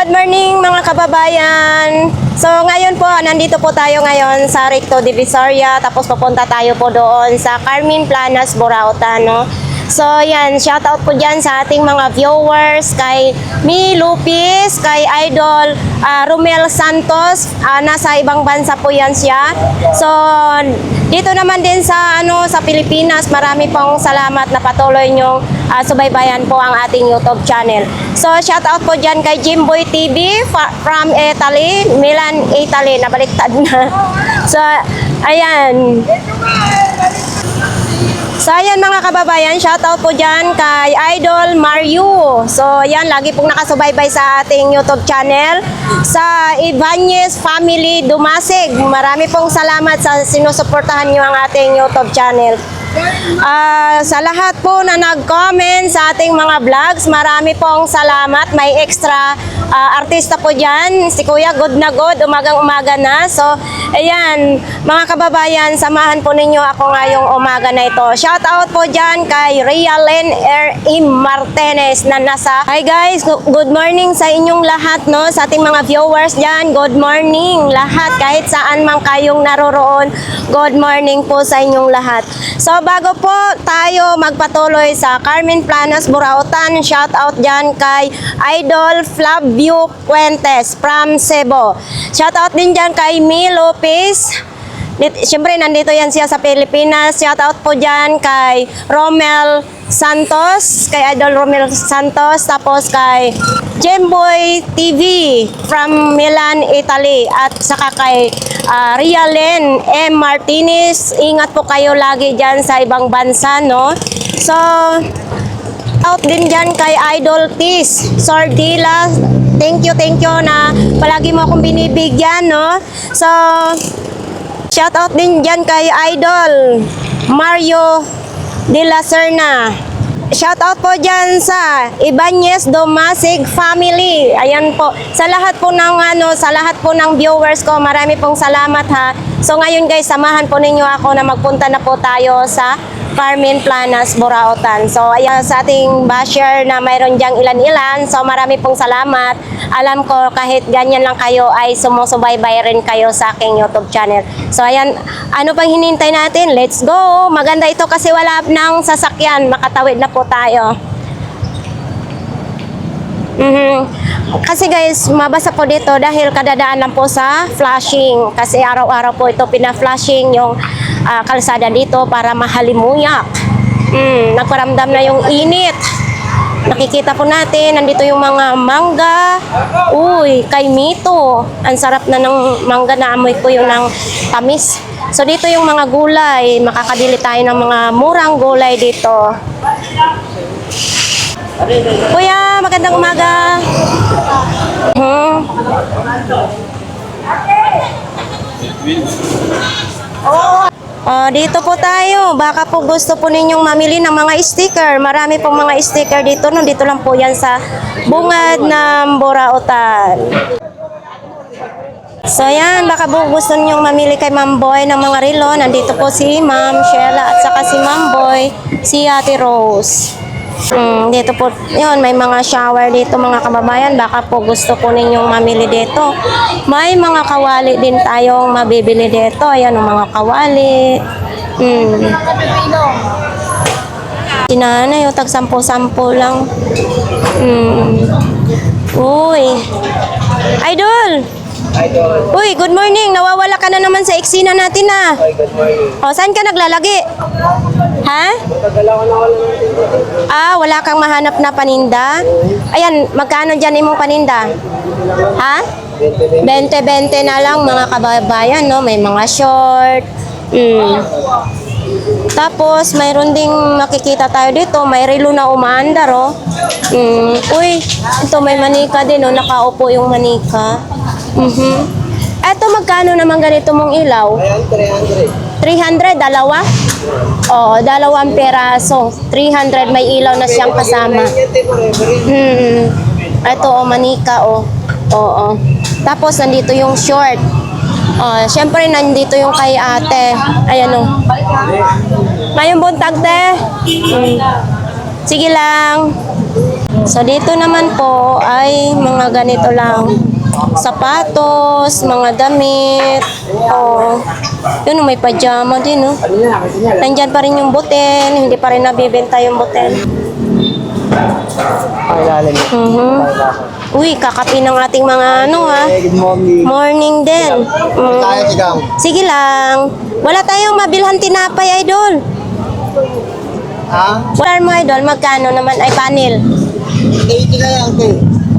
Good morning mga kababayan. So ngayon po, nandito po tayo ngayon sa Recto Divisoria. Tapos papunta tayo po doon sa Carmen Planas, Burautan, no? So yan, shoutout po dyan sa ating mga viewers, kay Mi Lupis, kay Idol Romel Santos, nasa ibang bansa po yan siya. So dito naman din sa sa Pilipinas, marami pong salamat na patuloy nyong subaybayan po ang ating YouTube channel. So shoutout po dyan kay Jimboy TV from Italy, Milan, Italy, nabaliktad na. So ayan. So ayan mga kababayan, shoutout po dyan kay Idol Mario. So yan, lagi pong nakasubaybay sa ating YouTube channel. Sa Ibanez Family Dumasig, marami pong salamat sa sinusuportahan nyo ang ating YouTube channel. Sa lahat po na nag-comment sa ating mga vlogs, marami pong salamat. May extra artista po dyan, si Kuya Good na Good, umagang-umaga na. So, ayan, mga kababayan, samahan po ninyo ako ngayong umaga na ito. Shout out po dyan kay Rialen R.M. Martinez na nasa. Hi guys, good morning sa inyong lahat, no? Sa ating mga viewers dyan, good morning lahat, kahit saan man kayong naroroon. Good morning po sa inyong lahat. So, bago po tayo magpatuloy sa Carmen Planas, Burautan, shout out dyan kay Idol Flavio Fuentes from Cebu. Shout out din dyan kay Mi Lopez. Siyempre, nandito yan siya sa Pilipinas. Shout out po dyan kay Romel Santos, kay Idol Romel Santos, tapos kay Jimboy TV from Milan, Italy, at saka kay Rialen M. Martinez. Ingat po kayo lagi dyan sa ibang bansa, no? So, out din dyan kay Idol Tis Sordila. Thank you na palagi mo akong binibigyan, no? So, shout out din dyan kay Idol Mario de la Serna. Shout out po dyan sa Ibanez Dumasig family. Ayan po. Sa lahat po ng sa lahat po ng viewers ko, marami pong salamat ha. So ngayon guys, samahan po ninyo ako na magpunta na po tayo sa Carmen Planas, Burautan. So ayan, sa ating basher na mayroon diyang ilan-ilan. So marami pong salamat. Alam ko kahit ganyan lang kayo ay sumusubaybay rin kayo sa aking YouTube channel. So ayan, ano pang hinintay natin? Let's go! Maganda ito kasi wala nang sasakyan. Makatawid na po tayo. Kasi guys, mabasa po dito dahil kadadaan lang po sa flashing. Kasi araw-araw po ito pina-flashing yung kalsada dito para mahalimuyak. Nagparamdam na yung init. Nakikita po natin, nandito yung mga mangga. Uy, kay Mito. Ang sarap na ng mangga, na amoy ko yung ng tamis. So dito yung mga gulay. Makakabili tayo ng mga murang gulay dito. Kuya, magandang umaga. Dito po tayo. Baka po gusto po ninyong mamili ng mga sticker. Marami pong mga sticker dito. No? Dito lang po yan sa bungad ng Burautan. So yan, baka po gusto ninyong mamili kay Ma'am Boy ng mga relo. Nandito po si Ma'am Sheila at saka si Ma'am Boy, si Ate Rose. Dito po, yun, may mga shower dito mga kababayan. Baka po gusto po ninyong mamili dito. May mga kawali din tayong mabibili dito. Ayan, mga kawali. Sinanay, yung tag-sampo-sampo lang. Uy. Idol! Uy, good morning. Nawawala ka na naman sa eksena natin ah. Good morning. O, saan ka naglalagi? Ha? Wala kang mahanap na paninda? Ayan, magkano dyan imong paninda? Ha? 20-20 na lang mga kababayan, no? May mga short. Tapos, mayroon ding makikita tayo dito. May relo na umaandar, oh. Uy, ito may manika din, oh. Nakaupo yung manika. Eto, magkano naman ganito mong ilaw? Ayan, 300. 300, dalawa? Oo, dalawang peraso. 300, may ilaw na siyang kasama. Ito, oh, manika, oh. Oo. Tapos, nandito yung short. Siyempre, nandito yung kay ate. Ayan, oh. Ngayong buntag, te. Sige lang. So dito naman po ay mga ganito lang. Sapatos, mga damit. Oh. Yun, may pajama din, oh. Nandyan pa rin yung butel. Hindi pa rin nabibenta yung butel. Pakilala niyo. Uy, kakapi ng ating mga ano, ha. Good morning. Morning din. Tayo sigaw. Sige lang. Wala tayong mabilhan tinapay, idol. Ha? Wala mo, idol. Magkano naman ay panel? 80 na lang, te.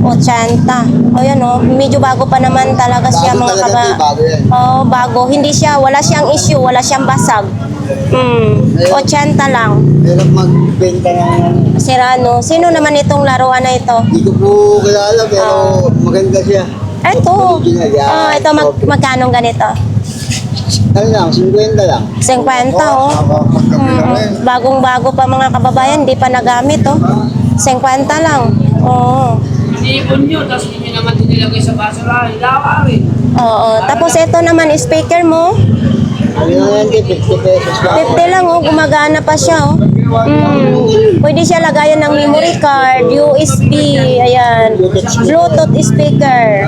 80. O yan, oh. Medyo bago pa naman talaga siya, Bago mga talaga, kaba. te. Bago yan. Oh, bago. Hindi siya, wala siyang issue, wala siyang basag. 80 lang. Hirap magbenta ng... Serrano. Sino naman itong laruan na ito? Hindi ko po kilala, pero maganda siya. Ito. Original yan. Oh, ito magkano ganito? Ano lang, 50 lang. 50, oh. Bagong-bago pa mga kababayan, hindi pa nagamit, oh. 50 lang. Oo. Iniipon nyo, tapos hindi nyo naman dinilagay sa basurahan. Ilawa rin. Oo. Tapos ito naman, speaker mo. Ano lang yan, te, 50 pesos lang. 50 lang, oh. Gumagana pa siya, oh. Pwede siya lagayan ng memory card, USB, ayan. Bluetooth speaker.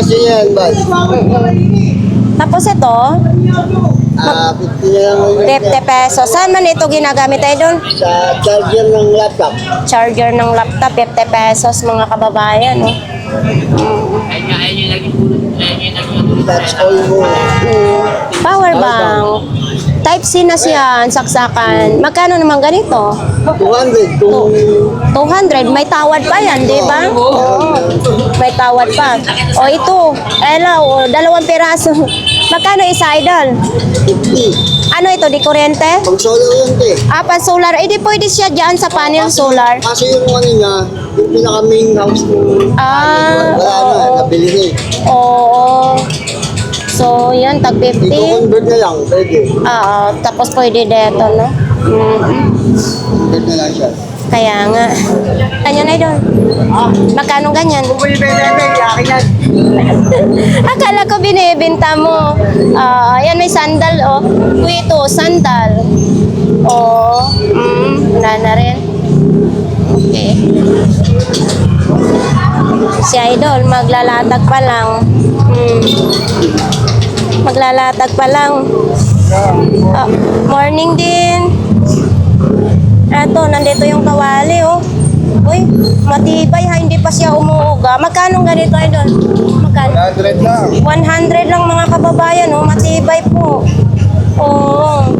Sinya, bad. Tapos ito, 50 na lang. 50 pesos. Saan man ito ginagamit tayo doon? Sa charger ng laptop. Charger ng laptop, 50 pesos mga kababayan. Oh. Ayun yung naging pulot. Ayun yung naging pulot. That's all mo. Power bank. Type C na siya, saksakan. Magkano naman ganito? 200. 200. May tawad pa yan, di ba? Oo. May tawad pa. O ito, hello, 2 piraso. Magkano isa, idol? 50. Ano ito, di kuryente? Pag solar yun, te. Pan solar. Eh, di pwede siya dyan sa panel solar. Kaso yung ano niya, yung pinaka main house ng Ah, wala na, oo. nabili na eh. Oo. So, yan, tag 50. I-convert na lang, pwede. Tapos pwede dito, no? Convert na lang siya. Kaya nga. Ganyan na doon. Magkano ganyan? Akala ko binibenta mo. Ayan, may sandal, oh. Uy, ito, sandal. Oh, wala na rin. Okay. Si Idol, maglalatag pa lang. Maglalatag pa lang. Morning din. Eto, nandito yung kawali, oh. Uy, matibay ha, hindi pa siya umuuga. Magkano ganito, Idol? Magkano? 100 lang. 100 lang mga kababayan, oh. Matibay po. Oo.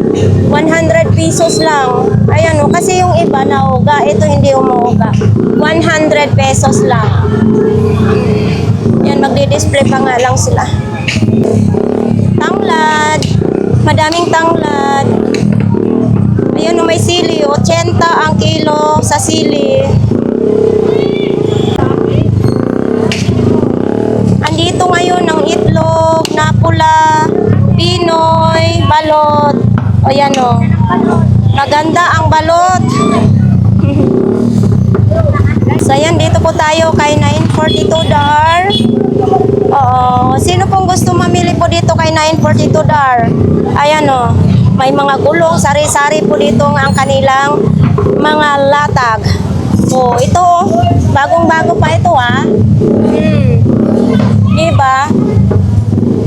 100 pesos lang. Ayan, oh. Kasi yung iba nauga, ito hindi umuuga. 100 pesos lang. Yan, magdi-display pa nga lang sila. Tanglad. Madaming tanglad. Ayan, may sili. 80 ang kilo sa sili. Andito ngayon ang itlog na pula, Pinoy, balot. O yan o. Maganda ang balot. So yan, dito po tayo kay 942 Dar. Oo. Sino pong gusto mamili po dito kay 942 Dar? Ayan o. May mga gulong, sari-sari po dito ang kanilang mga latag. Oh, ito oh. Bagong-bago pa ito ah. Diba?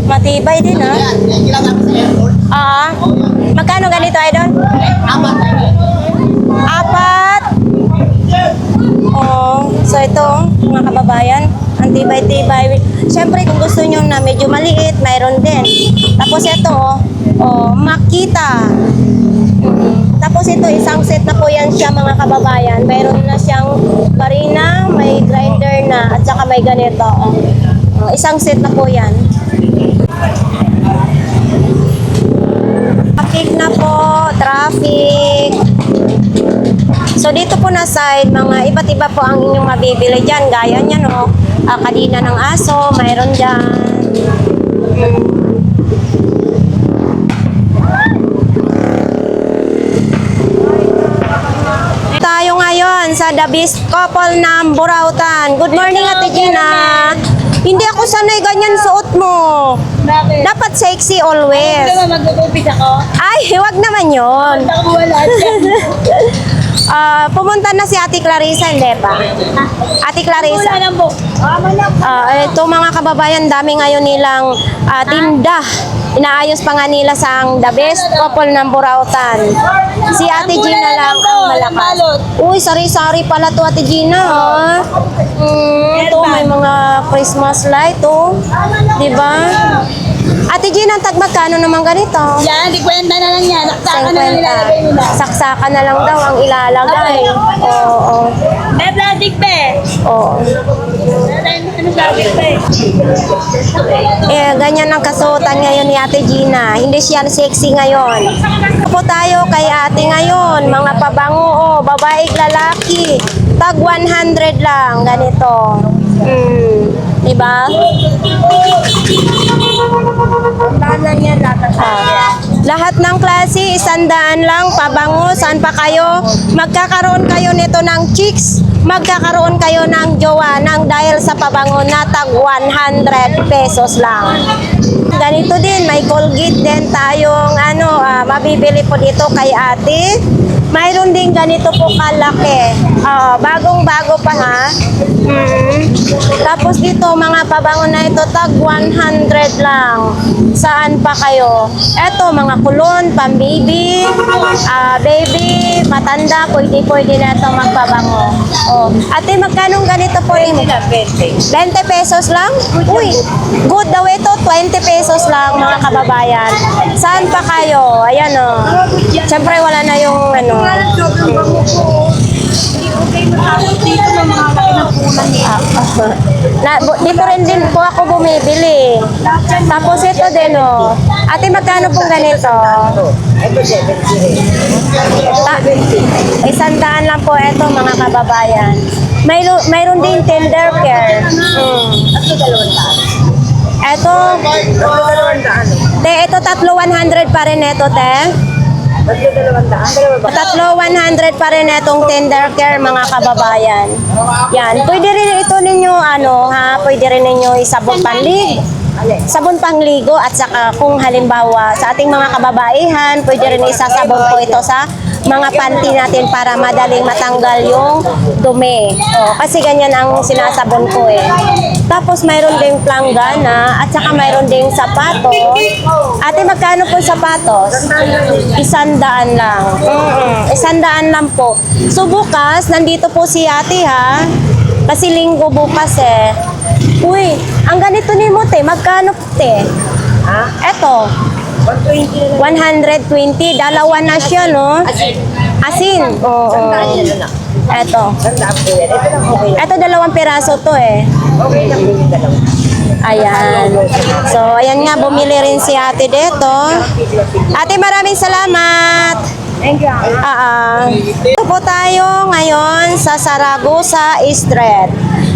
Matibay din ah. Magkano ganito, Idol? 4. Oh, so ito, mga kababayan, ang tibay-tibay. Siyempre, kung gusto nyo na medyo maliit, mayroon din. Tapos ito, Makita. Tapos ito, isang set na po yan siya, mga kababayan. Mayroon na siyang farina, may grinder na, at saka may ganito. Isang set na po yan. Traffic na po, traffic. So dito po na side, mga iba't iba po ang inyong mabibili dyan. Gaya niyan, no? Kadina ng aso, mayroon dyan. Tayo ngayon sa The Best Couple ng Burautan. Good morning, Ate Gina. Hindi ako sanay ganyan suot mo. Bakit? Dapat sexy always. Ano ba mag-upis ako? Ay, wag naman yon. Ako wala dyan. Pumunta na si Ate Clarissa, hindi pa? Ate Clarissa. Ito mga kababayan, dami ngayon nilang tinda. Inaayos pa nga nila sa ang the best couple ng Burautan. Si Ate Gina lang ang malakas. Uy, sari-sari pala to Ate Gina, ha? Ito, may mga Christmas light, oh. Diba? Ate Gina, tag magkano naman ganito? Yan, di kwenta na lang yan. Naktakan na lang 50. nilalagay nila. Saksakan na lang daw ang ilalagay. Oo. May plastic pa Oo. Ano plastic pa Ganyan ang kasuotan ngayon ni Ate Gina. Hindi siya sexy ngayon. Po tayo kay ate ngayon. Mga pabango, oh, babae, lalaki. Tag 100 lang. Ganito. Diba? Lahat ng klase, 100 lang, pabango, saan pa kayo? Magkakaroon kayo nito ng chicks, magkakaroon kayo ng jowa ng dahil sa pabango na tag 100 pesos lang. Ganito din, may Colgate din tayong mabibili po dito kay ate. Mayroon din ganito po kalaki. Bagong-bago pa ha. Tapos dito mga pabango na ito tag 100 lang. Saan pa kayo? Eto mga kulon, pang-baby, baby, matanda, pwede na ito magpabango. Ate, magkano ganito po rin? 20 pesos lang? Uy, good daw ito, 20 pesos lang mga kababayan. Saan pa kayo? Ayan o. Siyempre wala na yung dito rin din po ako bumibili. Tapos ito din o. Ate, magkano pong ganito? 100 lang po ito mga kababayan. Mayroon din tender care. Ito, ito 3,100 pa rin ito, te. 3,100 pa rin itong tender care mga kababayan. Yan, pwede rin ito ninyo pwede rin ninyo isabon sabon pangligo at saka kung halimbawa sa ating mga kababaihan, pwede rin isasabon po ito sa mga panty natin para madaling matanggal yung dumi. Kasi ganyan ang sinasabon ko eh. Tapos mayroon ding planggana at saka mayroon ding sapatos. Ate, magkano po sapatos? 100 lang. 100 lang po. So bukas, nandito po si ate ha. Kasi linggo bukas eh. Uy, ang ganito ni mo te, magkano te? Eto. 120. Dalawa na siya, no? Asin. Oo. Eto. Eto, 2 piraso to eh. Ayan. So, ayan nga, bumili rin si ate dito. Ate, maraming salamat. Ito po tayo ngayon sa Saragosa Street.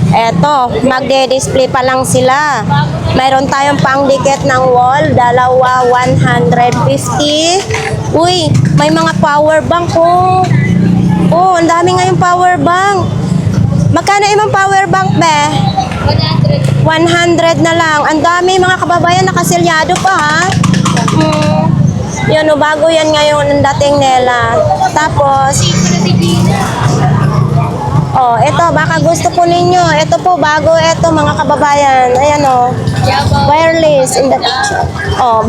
Eto, magde-display pa lang sila. Mayroon tayong pangdikit ng wall, dalawa 150. Uy, may mga power bank ko. Ang dami ngayong power bank. Magkano imong power bank, be? 100 na lang. Ang dami mga kababayan, nakasilyado pa ha. Yan o, bago yan ngayon ang dating nila. Tapos, ito, baka gusto po ninyo. Ito po, bago ito mga kababayan. Ayan o, wireless.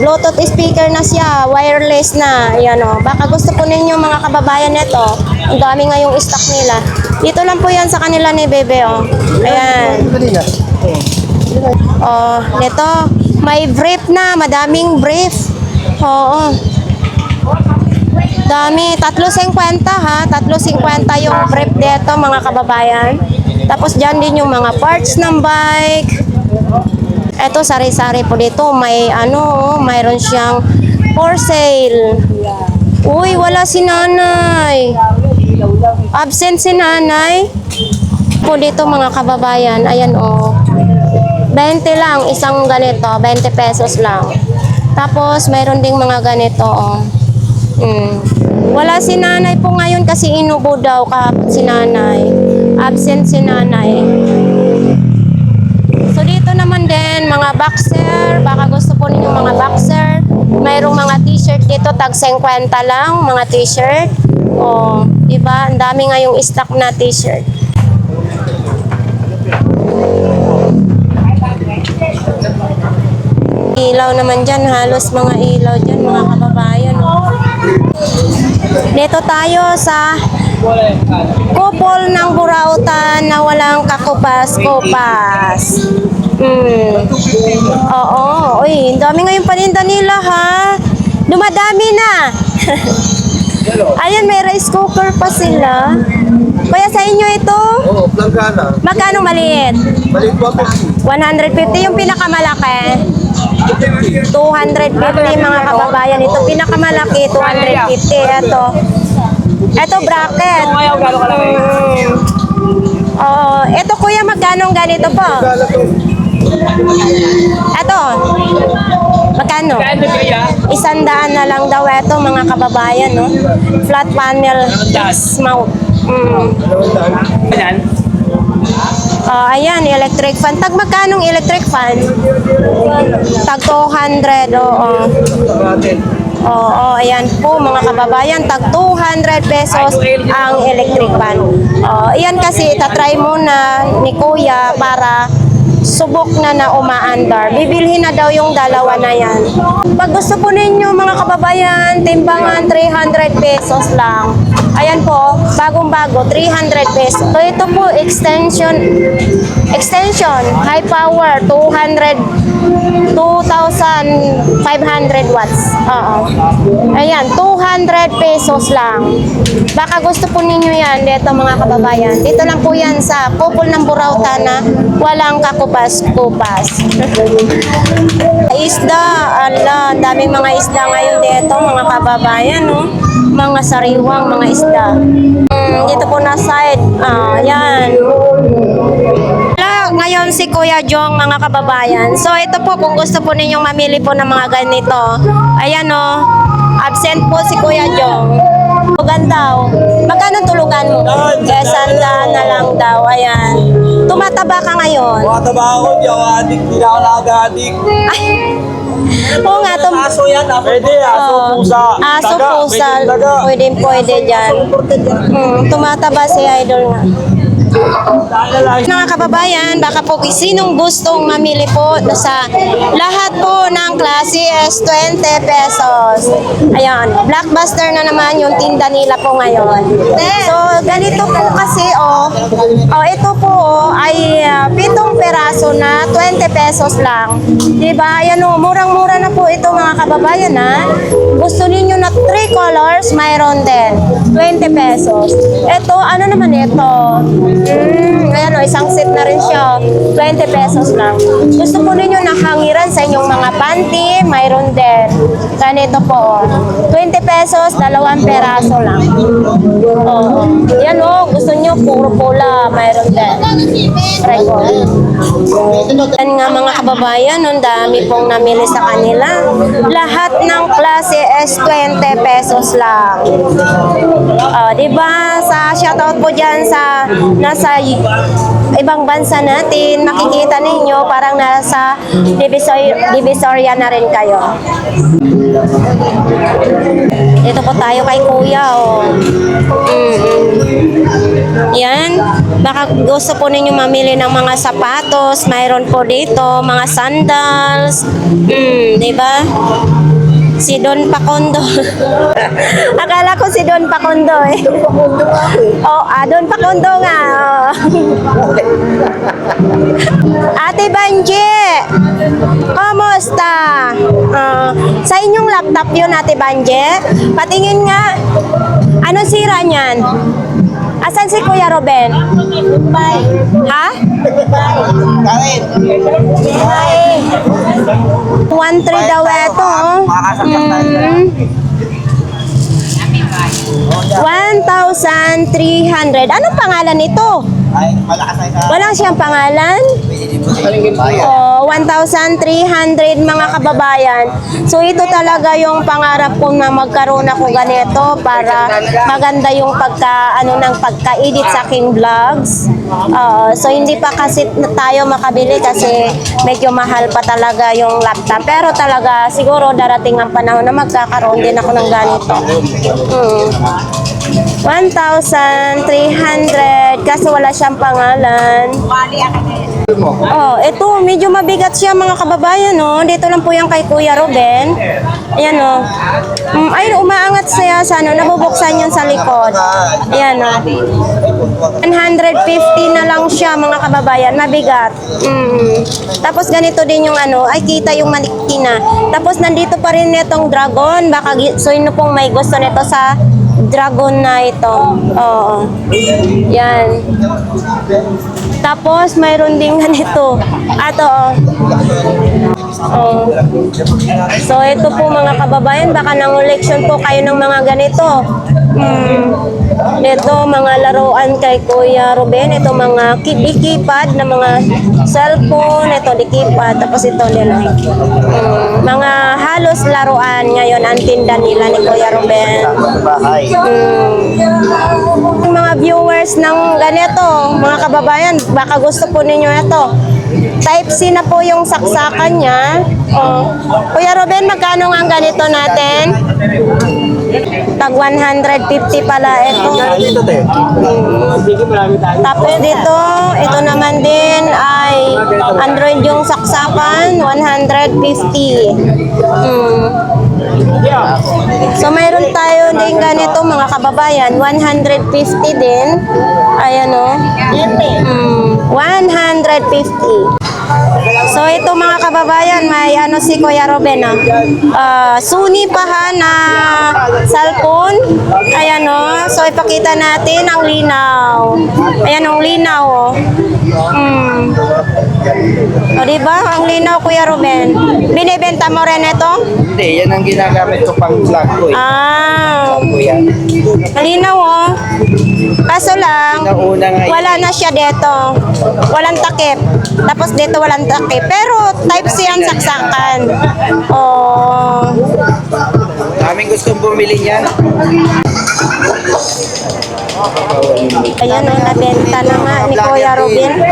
Bluetooth speaker na siya. Wireless na. Ayan o, baka gusto po ninyo mga kababayan ito. Ang dami ngayong stock nila. Dito lang po yan sa kanila ni Bebe o. Ayan. Nito, may brief na. Madaming brief. Oo. Dami, 3.50 ha, 3.50 yung brief dito mga kababayan. Tapos dyan din yung mga parts ng bike. Eto, sari-sari po dito, may mayroon siyang for sale. Uy, wala si nanay. Absent si nanay. Po dito mga kababayan, ayan o. 20 lang, isang ganito, 20 pesos lang. Tapos, mayroon ding mga ganito o. Wala si nanay po ngayon kasi inubo daw kahapon si nanay. Absent si nanay. So dito naman din mga boxer, baka gusto po ninyo mga boxer. Mayroong mga t-shirt dito, tag 50 lang, mga t-shirt. Oh, diba? Ang dami ngayong stock na t-shirt. Ilaw naman dyan, halos mga ilaw dyan, mga kababayan. Oh. Dito tayo sa kupol ng burautan na walang kakupas-kupas. Oo, uy, ang dami ngayong paninda nila ha. Dumadami na. Ayan, may rice cooker pa sila. Kaya sa inyo ito, Oo, planggana. magkano maliit? Balik po ako. 150 yung pinakamalaki. 250 mga kababayan. Ito pinakamalaki, 250. Ito bracket. Oo. Ito kuya, magkano ganito po? Gala to. Ito. Magkano? 100 na lang daw ito mga kababayan, no? Flat panel mount. Ayan, electric fan. Tag magkanong electric fan? Tag 200, oo. Oo, ayan po mga kababayan, tag 200 pesos ang electric fan. Ayan kasi itatry muna ni Kuya para subok na umaandar. Bibilhin na daw yung dalawa na yan. Pag gusto po ninyo mga kababayan, timbangan 300 pesos lang. Ayan po, bagong-bago, 300 pesos. So ito po, extension, high power, 2,500 watts. Oo. Ayan, 200 pesos lang. Baka gusto po ninyo yan, dito mga kababayan. Dito lang po yan sa kupol ng Burautan na walang kakupas-kupas. Isda, ala, daming mga isda ngayon dito, mga kababayan, no? Mga sariwang mga isda. Dito po na side, yan. Ngayon si Kuya Jong, mga kababayan. So ito po, kung gusto po ninyong mamili po ng mga ganito, ayan o, absent po si Kuya Jong. Tulugan daw. Magkano tulugan mo? Sandaan na lang daw, ayan. Tumataba ka ngayon? Tumataba ako, di ako adik, di na ako nag-adik. Ay, oo nga, Aso yan, pwede, aso, pusa. Aso, daga, pusa, pwede daga. pwede dyan. Tumataba si Idol nga. Mga kababayan, baka po sinong gustong mamili po sa lahat po ng klase is 20 pesos. Ayan, Blockbuster na naman yung tinda nila po ngayon. So, ganito po kasi, ito po ay 7 peraso na 20 pesos lang. Diba? Ayan murang-mura na po ito mga kababayan ha. Gusto ninyo na 3 colors, mayroon din. 20 pesos. Ito, ano naman ito? Ayan isang set na rin siya. 20 pesos lang. Gusto po ninyo nakahangiran sa inyong mga panty, mayroon din. Ganito po. 20 pesos, 2 peraso lang. Yan gusto nyo puro pula, mayroon din. Try ko. Yan nga mga kababayan, ang dami pong namili sa kanila. Lahat ng klase is 20 pesos lang. Diba? Sa shoutout po dyan sa nasa ibang bansa natin, makikita ninyo parang nasa Divisoria na rin kayo. Dito po tayo kay Kuya, Yan. Baka gusto po ninyo mamili ng mga sapatos, mayroon po dito, mga sandals. Diba? Si Don Pacondo. Akala ko si Don Pacondo eh. Don Pacondo nga. Ate Banji, kamusta? Sa inyong laptop yun, Ate Banji? Patingin nga. Ano sira niyan? Asan si Kuya Ruben? Ha? 1.3 daw ito. 1,300. Anong pangalan nito? Ay, malakas ay sa... Walang siyang pangalan? 1,300 mga kababayan. So ito talaga yung pangarap ko na magkaroon ako ganito para maganda yung pagka-edit sa aking vlogs. So hindi pa kasi tayo makabili kasi medyo mahal pa talaga yung laptop. Pero talaga siguro darating ang panahon na magkakaroon din ako ng ganito. 1,300 kaso wala siyang pangalan. Oh, ito medyo mabigat siya mga kababayan, no. Dito lang po yan kay Kuya Ruben. Ayan, no. Ay, umaangat siya sa ano, nabubuksan yan sa likod. Ayan, no. 150 na lang siya mga kababayan, mabigat. Tapos ganito din yung ano, ay kita yung manikina. Tapos nandito pa rin itong dragon, baka sino pong may gusto nito sa dragon na ito. Oo. Yan. Tapos mayroon din ganito. Ato, oh. So ito po mga kababayan, baka nang-election po kayo ng mga ganito. Ito mga laruan kay Kuya Ruben, ito mga keypad na mga cellphone, ito di keypad, tapos ito din mga halos laruan ngayon ang tinda nila ni Kuya Ruben. Yung mga viewers ng ganito, mga kababayan, baka gusto po ninyo ito. Type C na po yung saksakan niya. Oh. Kuya Ruben, magkano ang ganito natin? Tag 150 pala ito. Tapos dito, ito naman din ay Android yung saksakan, 150. So mayroon tayo din ganito mga kababayan, 150 din. Ayan o. 150. So ito mga kababayan, may ano si Kuya Ruben, Sony pa ha na cellphone. Ayan o. So ipakita natin ang linaw. Ayan ang linaw o. O diba? Ang linaw Kuya Ruben. Binibenta mo rin ito? Hindi, yan ang ginagamit ko pang vlog ko eh. Yan. Linaw o. Kaso lang, Una nga yun. wala na siya dito. Walang takip. Tapos dito walang takip. Pero type C ang saksakan. Oh. Daming gustong bumili niyan. Ayan o, nabenta na nga ni Kuya Ruben.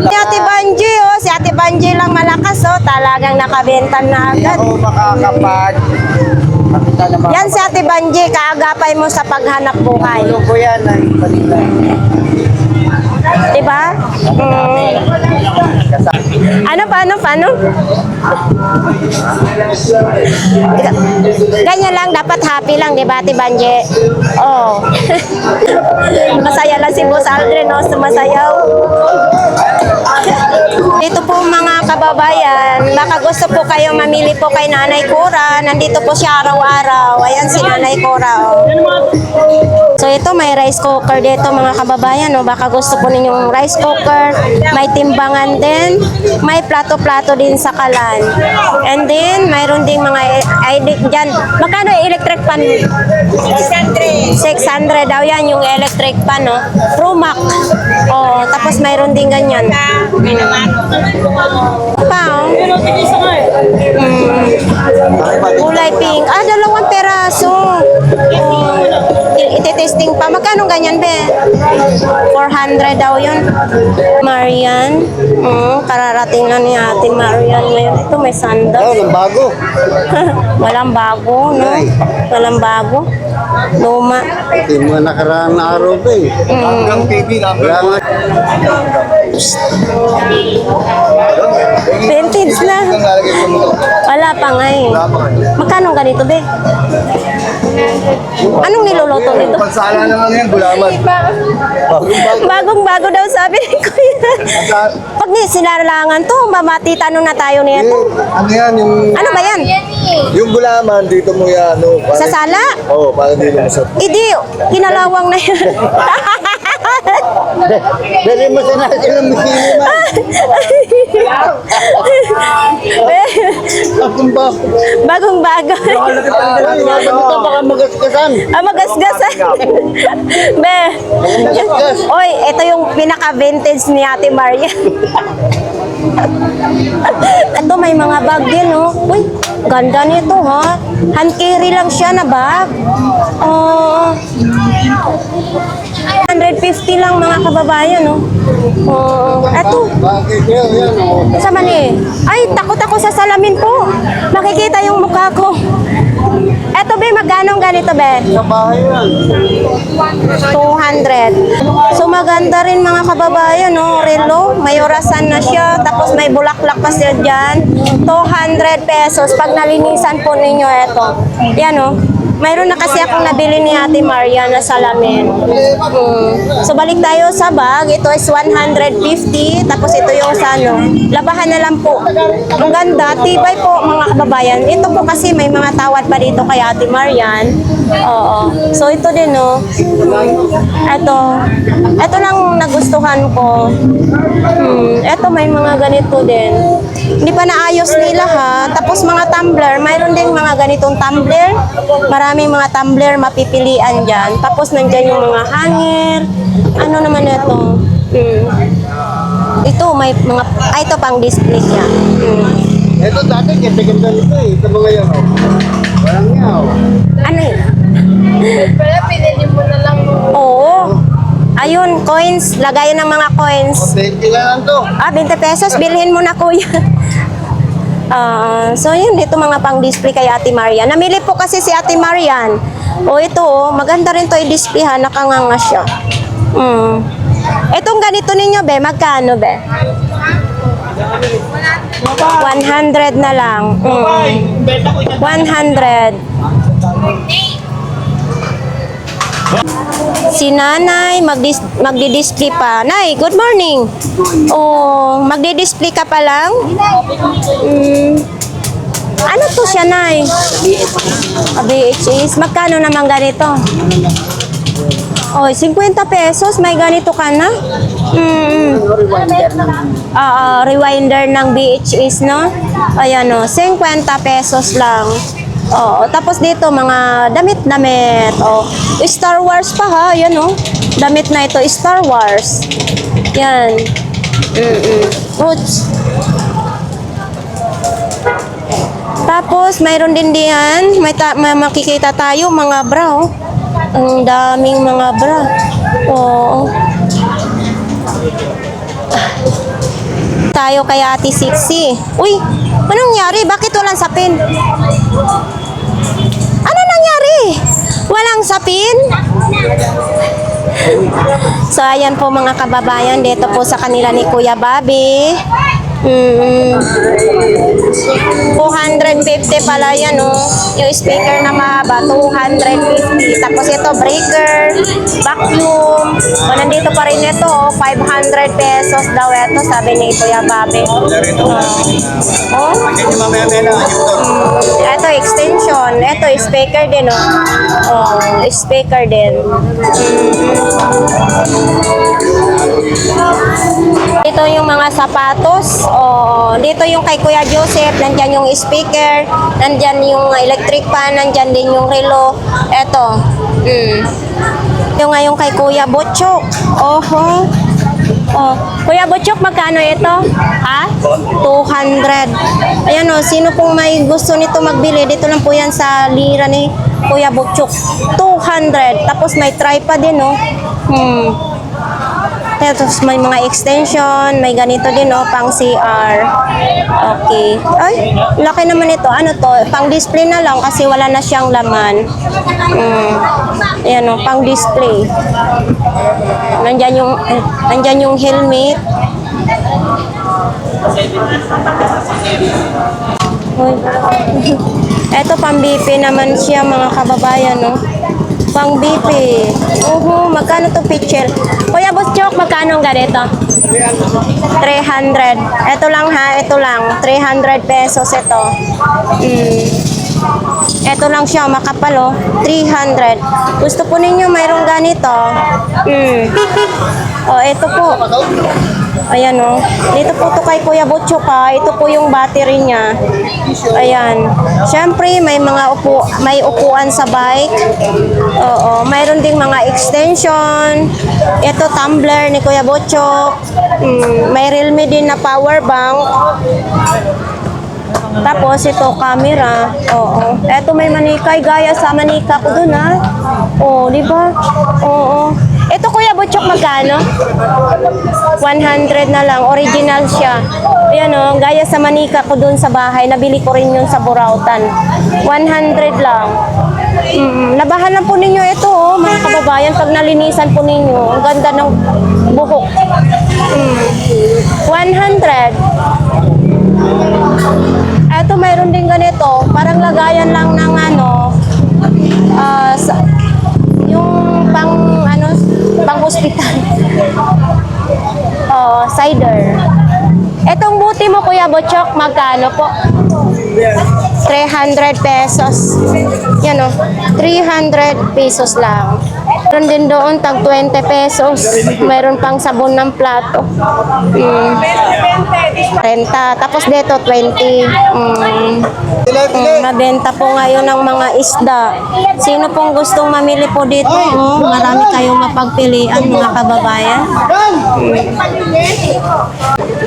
Si Ate Banji o, si Ate Banji lang malakas o, talagang nakabenta na agad. Ako makakapag makita naman. Yan si Ate Banji, kaagapay mo sa paghanap buhay. Ano ko yan ay kanila. Diba? Ano, paano? Ganyan lang, dapat happy lang, diba, Ate Banji? Oh. Masaya lang si Boss Aldrin, no? Sumasayaw. Dito po mga kababayan, baka gusto po kayo mamili po kay Nanay Cora. Nandito po siya araw-araw. Ayan si Nanay Cora, oh. So ito may rice cooker dito mga kababayan, no? Baka gusto po ninyong rice cooker, may timbangan din, may plato-plato din sa kalan. And then mayroon ding mga dyan. Magkano yung electric pan? 600 daw yan yung electric pan, no? Trumac. Oh, tapos mayroon din ganyan. Pa, oh. Kulay pink. Dalawang peraso. Oh. Iti-testing pa. Magkano ganyan, be? 400 daw yun. Marian. Kararating na ni Ate Marian ngayon. Ito may sandal. Walang bago. Walang bago, no? Walang bago. Luma. Ito yung mga nakaraang na araw ba eh. Hanggang TV lang. Wala nga. Vintage na. Wala pa nga eh. Magkano ganito, be? Anong niluluto nito? Pansala naman yan, gulaman. Bagong-bago daw sabi ni Kuya. Pag sinalangan to, mamati tanong na tayo nito. Ano yan, yung... Ano ba yan? Yung gulaman, dito mo yan, no? Sa sala? Oo, para dito mo sa... Hindi, kinalawang na yan. Dali mo sa natin ng misili man. Akong ba? Bagong-bago. Baka magasgasan. Magasgasan. Be. Oy, ito yung pinaka-vintage ni Ate Maria. Ito may mga bag din, oh. Uy, ganda nito, ha? Hand carry lang siya na bag. Oh. 150 lang mga kababayan, no? Oh. Eto. Bakit yan, oh. Sa mani. Ay, takot ako sa salamin po. Makikita yung mukha ko. Eto, be, magkano ganito, be? Sa bahay yan. 200. So maganda rin mga kababayan, no? Relo, may orasan na siya, tapos may bulaklak pa siya dyan. 200 pesos pag nalinisan po ninyo ito. Yan, no? Mayroon na kasi akong nabili ni Ate Maria na salamin. So balik tayo sa bag. Ito is 150. Tapos ito yung sa ano. Labahan na lang po. Ang ganda. Tibay po mga kababayan. Ito po kasi may mga tawad pa dito kay Ate Marian. Oo. So ito din, no. Ito. Ito lang nagustuhan ko. Ito may mga ganito din. Hindi pa naayos nila ha. Tapos mga tumbler. Mayroon din mga ganitong tumbler. Maraming mga tumbler mapipilian dyan. Tapos nandyan yung mga hanger. Ano naman ito? Ito, may mga... ito pang display niya. Ito dati, ganda-ganda nito eh. Ito mga yan. Walang yaw. Ano yun? Pero pinili mo na lang. Oo. Ayun, coins. Lagayan ng mga coins. 20 lang to. 20 pesos. Bilhin mo na, kuya. So yun, ito mga pang-display kay Ate Marian. Namili po kasi si Ate Marian. Ito, maganda rin to i-display ha. Nakanganga siya. Itong ganito ninyo, be, magkano, be? 100 na lang. 100. Si Nanay magdi-display pa. Nay, good morning. Oh, magdi-display ka pa lang? Ano to siya, Nay? BHS. Magkano naman ganito? Oh, 50 pesos. May ganito ka na? Rewinder ng BHS, no? Ayan, no. 50 pesos lang. Tapos dito mga damit-damit. Star Wars pa ha, yan Damit na ito, Star Wars. Yan. Oops. Tapos mayroon din diyan, may makikita tayo mga bra. Ang daming mga bra. Tayo kay Ate Sixy. Uy, anong nangyari? Bakit walang sapin? Ano nangyari? Walang sapin? So, ayan po mga kababayan. Dito po sa kanila ni Kuya Bobby. 250 pala yan, Yung speaker na mahaba, 250. Tapos ito, breaker, vacuum. Nandito pa rin ito, 500 pesos daw ito, sabi ni Kuya Bobby. Ito, extension. Ito, speaker din, speaker din. Ito yung mga sapatos. Dito yung kay Kuya Joseph, nandyan yung speaker, nandyan yung electric fan, nandyan din yung relo. Ito. Yung ngayon kay Kuya Butchok. Kuya Butchok, magkano ito? 200. Ayan sino pong may gusto nito magbili, dito lang po yan sa lira ni Kuya Butchok. 200. Tapos may tripod din, Tapos may mga extension, may ganito din pang CR. Okay. Ay, laki naman ito. Ano to? Pang display na lang kasi wala na siyang laman. Ayan pang display. Nandyan yung helmet. Ito pang BP naman siya mga kababayan, Pang BP. Magkano to picture? Kuya Butchok, magkano ang ganito? 300. Ito lang ha, ito lang. 300 pesos ito. Ito lang siya, makapal 300. Gusto po ninyo mayroong ganito? Ito po. Ayan Dito po to kay Kuya Butchok ito po yung battery niya. Ayan. Siyempre may may upuan sa bike. Mayroon ding mga extension. Ito tumbler ni Kuya Butchok. May Realme din na power bank. Tapos ito camera. Ito may manikay gaya sa manika ko dun di ba? Ito Kuya Butchok magkano? 100 na lang, original siya. Ayan gaya sa manika ko dun sa bahay, nabili ko rin yun sa Burautan. 100 lang. Labahan lang po ninyo ito, oh, mga kababayan. Pag nalinisan po ninyo, ang ganda ng buhok. 100. Ito, mayroon din ganito. Parang lagayan lang ng ano, yung pang hospital. Oh, cider. Etong buti mo, Kuya Butchok, magkano po? 300 pesos. Yan o, 300 pesos lang. Meron din doon, tag 20 pesos. Mayroon pang sabon ng plato. 30. Tapos dito, 20. Mabenta po ngayon ng mga isda. Sino pong gustong mamili po dito? Oh, marami kayong mapagpilian, mga kababayan.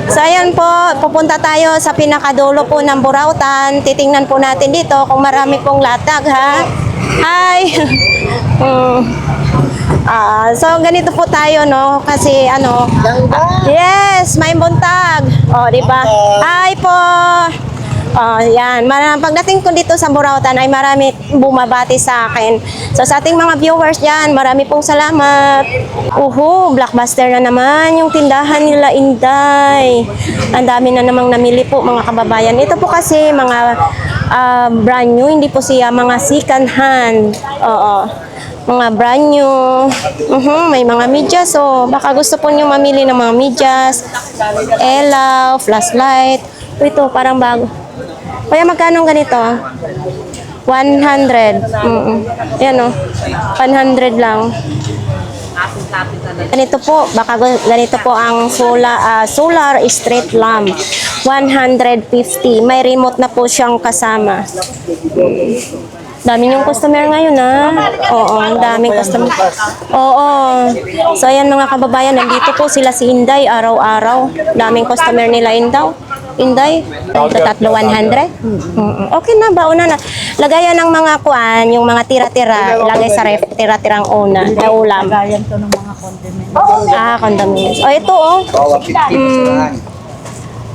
So ayan po, pupunta tayo sa pinakadulo po ng Burautan. Titingnan po natin dito kung marami pong latag, ha? Hi! So ganito po tayo, no? Kasi ano, yes, may buntag. Oh, di ba? Hi po. Oh, yan. Pagdating ko dito sa Burautan ay marami bumabati sa akin. So sa ating mga viewers diyan, marami pong salamat. Blockbuster na naman yung tindahan nila, Inday. Ang dami na namang namili po, mga kababayan. Ito po kasi mga brand new, hindi po siya mga second hand. Oo. Mga brand new. May mga medyas. So, baka gusto po niyo mamili ng mga medyas, elaw, flashlight. Ito, parang bago. Kaya magkano ganito? 100. Yan o. 100 lang. Ganito po, baka ganito po ang solar street lamp. 150. May remote na po siyang kasama. Dami yung customer ngayon, ha? Oo, ang daming customer. Oo. So, ayan mga kababayan, nandito po sila si Inday araw-araw. Daming customer nila, Inday. Ito, tatlo 100. Okay na, bauna na. Lagayan ng mga kuan, yung mga tira-tira. Ilagay sa ref, tira-tirang una, na ulam. Lagayan to ng mga condiments. Condiments. Oh, ito, oh.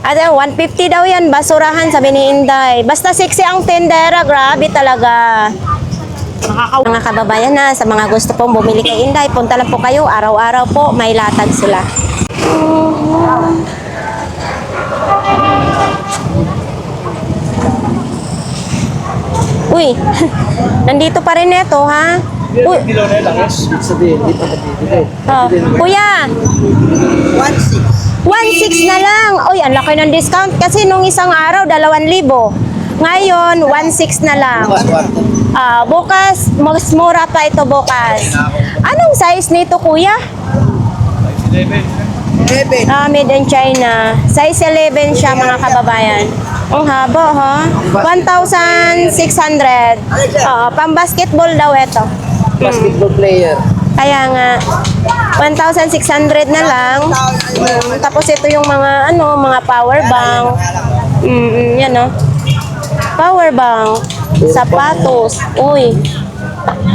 150 daw yan, basurahan, sabi ni Inday. Basta sexy ang tendera, grabe talaga. Mga kababayan na, sa mga gusto pong bumili kay Inday, punta lang po kayo, araw-araw po, may latag sila. Uy, nandito pa rin ito, ha? Uy. Kuya, 1.6 na lang. Uy, ang laki ng discount kasi nung isang araw 2,000. Ngayon 1.6 na lang. Bukas mas mura pa ito bukas. Anong size nito, Kuya? 11. Made in China. Size 11 siya, mga kababayan. Ang haba, ha? 1,600. Pang basketball daw ito. Basketball player. Kaya nga 1,600 na lang. Tapos ito yung mga mga power bank. Yan, no. Power bank, sapatos. Uy.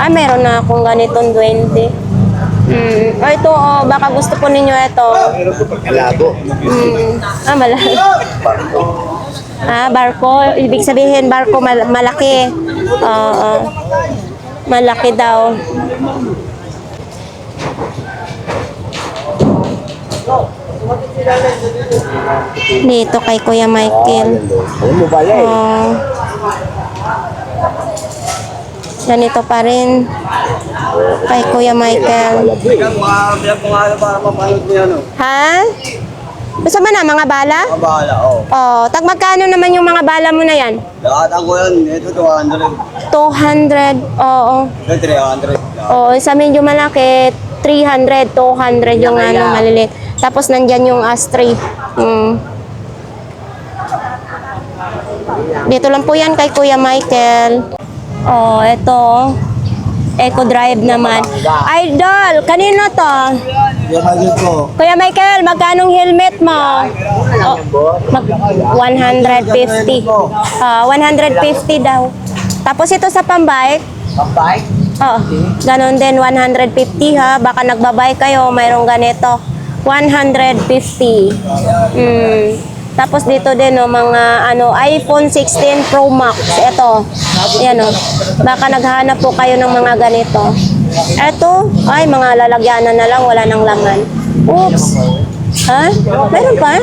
Meron na akong ganitong 20. Ito, baka gusto po ninyo ito. Malabo. Malaki. Barko. Ibig sabihin, barko malaki. Malaki daw. Dito kay Kuya Michael. Ganito pa rin kay Kuya Michael. Ha? Gusto mo na mga bala? Mga bahala, Tag magkano naman yung mga bala mo na yan? Lahat ko yan, ito 200. 200. Oo. 300. Sa medyo malaki, 300, 200 yung maliliit. Tapos nandyan yung ashtray. Dito lang po yan kay Kuya Michael. Ito. Eco Drive naman. Idol, kanino to? Kuya Michael, magkanong helmet mo? 150. 150 daw. Tapos ito sa pambike? Pambike? Ganon din, 150 ha. Baka nagbabike kayo, mayroong ganito. 150. Tapos dito din no, mga iPhone 16 Pro Max. Ito. Ayan oh. Baka naghahanap po kayo ng mga ganito. Ito, ay mga lalagyanan na lang, wala nang laman. Oops. Ha? Meron pa?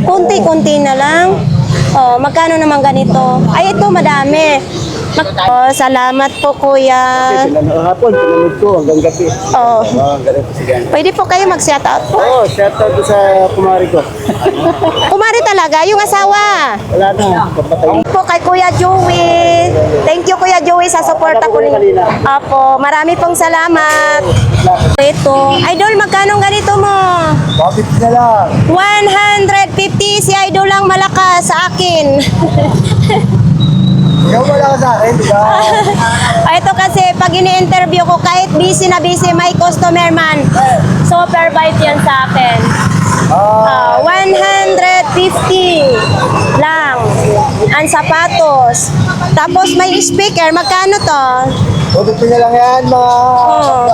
Kunti-kunti na lang. Oh, magkano naman ganito? Ay, ito madami. Oh, salamat po, kuya. Hapon, pinanood ko hanggang gabi. Oh. Galing ko siya. Pwede po kayo mag-shout out po. Shout out ko sa kumari ko. Kumari talaga, yung asawa. Wala na, papatay. Po kay Kuya Joey. Thank you Kuya Joey sa suporta po ninyo. Apo, marami pong salamat. Ito. Idol, magkano ganito mo? Bakit na lang? 150 si Idol lang malakas sa akin. Ikaw wala ka sa akin, di ba? Ito kasi pag ini-interview ko kahit busy na busy, may customer man. Super vibe yan sa akin. 150 lang ang sapatos. Tapos may speaker, magkano to? Tututin na lang yan, mga... Oh,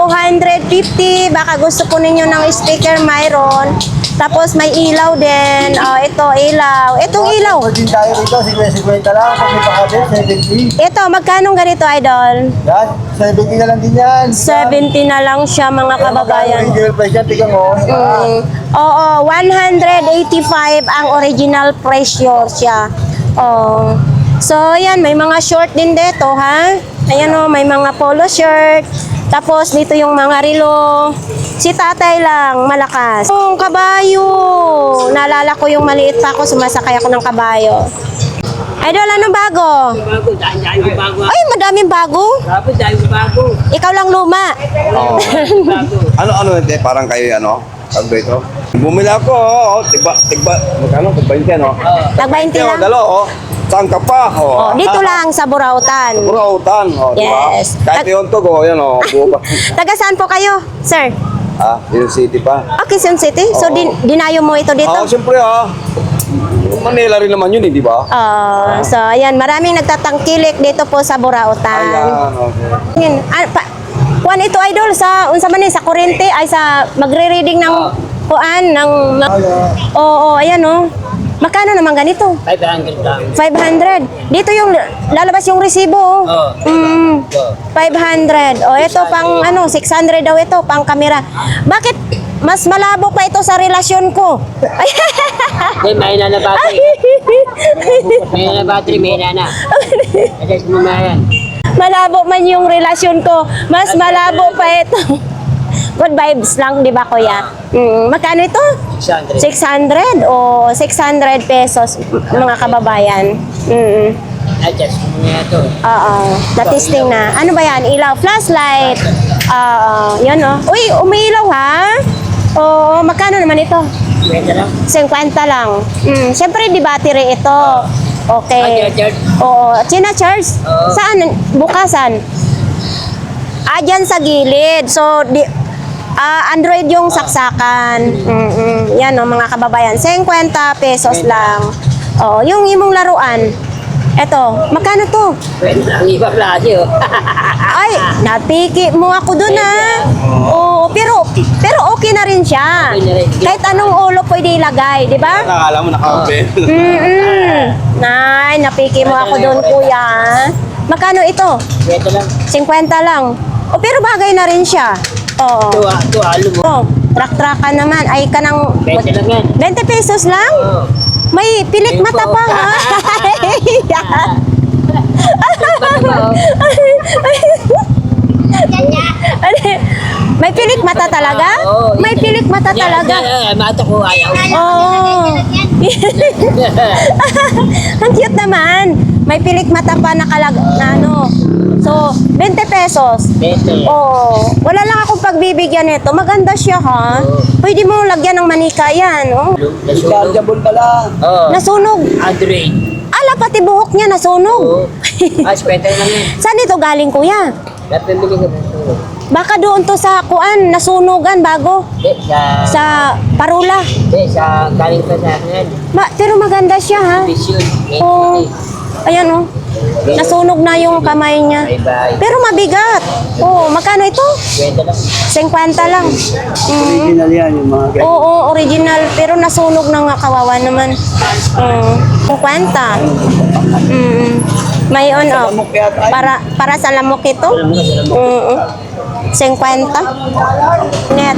250, baka gusto po ninyo ng speaker, mayroon. Tapos may ilaw din. Oh, ito ilaw. Itong ilaw. Din tayo rito, 50 lang. Pag may pakabit, 70. Ito, magkano ganito, Idol? Yan, 70 na lang din yan. 70 na lang siya, mga kababayan. Original price yan, tignan mo. Oo, 185 ang original presyo siya. Oh. So, ayan, may mga short din dito, ha? Ayan o, may mga polo shirt. Tapos, dito yung mga relo. Si tatay lang, malakas. Yung kabayo. Naalala ko yung maliit pa ako, sumasakay ako ng kabayo. Idol, anong bago? Bago, dahil ko bago. Ay, madaming bago. Bago, dahil ko bago. Ikaw lang luma. Oo. Bago. Ano, hindi, parang kayo, tag dito. Bumili ako, tigba, magkano, tigba yun, Tag-20 lang. Dalo, saan ka pa, Oh, dito lang sa Burautan. Burautan, diba? Yes. Kahit yung to, buka. Taga saan po kayo, sir? Yung city pa. Quezon City? So, dinayo mo ito dito? Siyempre, Manila rin naman yun, di ba? So, ayan, maraming nagtatangkilik dito po sa Burautan. Ayan, okay. Ngayon, kuan ito, Idol, sa, unsa man sa kurente, ay sa magre-reading ng kuan, ng, oo, ayan, oh. Magkano naman ganito? 500 lang. 500. Dito yung lalabas yung resibo. Oo. 500. O ito pang 600 daw ito pang kamera. Bakit mas malabo pa ito sa relasyon ko? May na battery. May na battery, may na. Kasi sumayan. Malabo man yung relasyon ko. Mas malabo pa ito. Good vibes lang, di ba, kuya? Magkano ito? 600. 600 o 600 pesos, mga kababayan. Adjust mo na ito. Oo, na-testing na. Ano ba yan? Ilaw, flashlight. Yan o. Uy, umiilaw ha? Oo, magkano naman ito? Pwede lang. 50 lang. Siyempre, di battery ito. Okay. Charge. Oo, charge? Oo. Saan? Bukasan? Dyan sa gilid. So, Android yung saksakan. Yan o, mga kababayan. 50 pesos lang. Oh, yung imong laruan. Eto, magkano to? Pwede lang, iba klase oh. Ay, napiki mo ako dun ha. Oo, pero okay na rin siya. Okay na rin. Kahit anong ulo pwede ilagay, di ba? Nakakala mo naka-open. Nay, napiki mo ako dun, kuya. Magkano ito? Pwede lang. 50 lang. O, pero bagay na rin siya. Oo. Ito, alo mo. Oh, trak-trakan naman. Ay, kanang... 20 lang yan. 20 pesos lang? Oo. May pilik mata pa, ha? May pilik mata talaga? Oo. May pilik mata talaga? Mata ko ayaw. Oo. Ang cute naman. May pilik mata pa nakalag na ano. So, 20 pesos. 20. Oo. Wala lang akong pagbibigyan nito. Maganda siya, ha? Pwede mo lagyan ng manika yan, oh. Chargeable pala. Oo. Nasunog. Android. Ala, pati buhok niya nasunog. Oo. Pwede lang yan. Saan ito galing, kuya? Napimili ko ito. Baka doon to sa kuan, nasunugan bago. Sa parula. Sa galing pa sa akin yan. Pero maganda siya, ha? Vision. Oo. Ayan, oh. Nasunog na yung kamay niya. Bye-bye. Pero mabigat. Oo, magkano ito? Kwenta lang. 50 lang. Original yan yung mga ganyan. Oo, original. Pero nasunog na nga, kawawa naman. 50. May on off. Para sa lamok ito? 50. Net.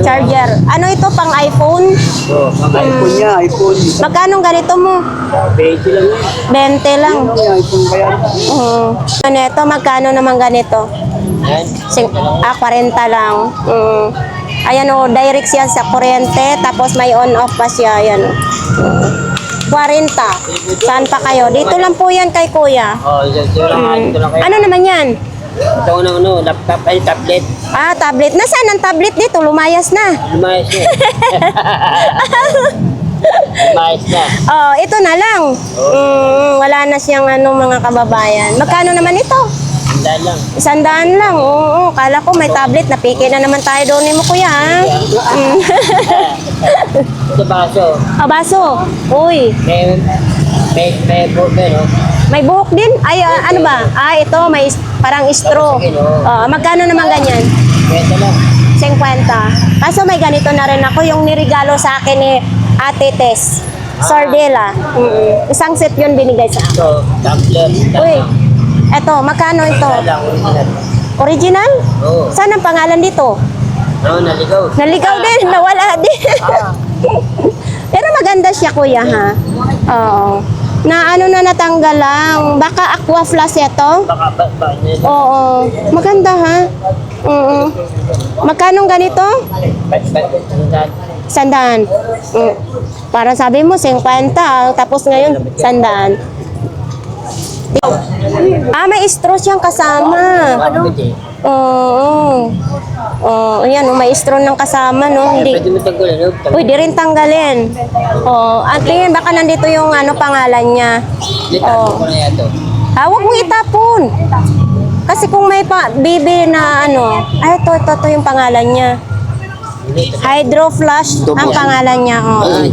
Charger. Ano ito, pang iPhone? iPhone niya, iPhone. Magkano ganito mo? 20 lang yan. 20 lang. Yung iPhone ba yan? Ano ito, magkano naman ganito? Yan. 40 lang. Ayan o, direct siya sa kuryente, tapos may on-off pa siya. Ayan o. 40. Saan pa kayo? Dito lang po yan kay kuya. Oh, ito lang kayo. Ano naman yan? Ito ko ng laptop, ay tablet. Ah, tablet. Nasaan ang tablet dito? Lumayas na. Lumayas na. Lumayas na. Oh, ito na lang. Wala na siyang mga kababayan. Magkano naman ito? Dahil lang. 100 lang. Oo, kala ko may tablet. Napiki na naman tayo doon ni mo kuya. Ha? Ito baso. Baso. Uy, May burger, no? may buhok din. Ay, ano ba? Ito, may parang straw. Magkano naman ganyan? Kwenta lang. 50. Kaso may ganito na rin ako, yung nirigalo sa akin ni Ate Tess. Sardela. Isang set yun binigay sa akin. Ito, tablet. Uy, eto, magkano ito? Lang, original. Original? Oo. Saan ang pangalan dito? No, naligaw. Naligaw din, nawala din. Pero maganda siya kuya ha. Oo. Na natanggal lang. Baka aqua flash ito. Baka ba nila? Oo. Maganda ha. Magkano ganito? Sandaan. Para sabi mo 50, tapos ngayon sandaan. May straw siyang kasama. Oo. Ayan, may straw ng kasama, no? Hindi. Pwede mo tanggalin, no? Pwede rin tanggalin. At tingin, baka nandito yung pangalan niya. Litapon ko na yan to. Huwag mong itapon. Kasi kung may bibi na ito yung pangalan niya. Hydro Flash ang pangalan niya. Pangalan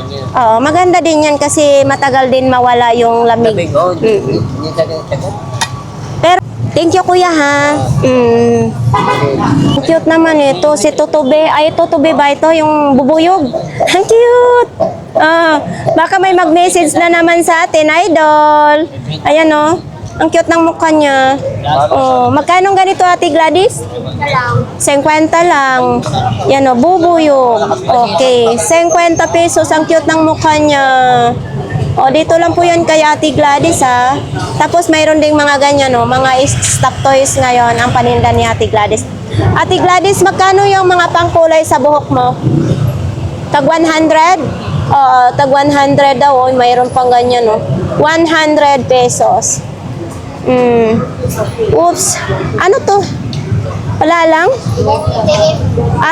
niya. Maganda din yan kasi matagal din mawala yung lamig. Sabi ko, hindi tagal. Pero, thank you kuya ha. Cute naman ito. Si Tutube. Ay, Tutube ba ito? Yung bubuyog. Ang cute. Baka may mag-message na naman sa atin, idol. Ayan o. Ang cute ng mukha niya. Magkano ganito, Ate Gladys? 50 lang. Yan o, bubuyog. Okay. 50 pesos. Ang cute ng mukha niya. Dito lang po yan kay Ate Gladys ha. Tapos mayroon ding mga ganyan mga stop toys ngayon ang paninda ni Ate Gladys. Ate Gladys, magkano yung mga pangkulay sa buhok mo? Tag 100? Tag 100 daw. Mayroon pang ganyan 100 pesos. Oops. Ano to? Wala lang?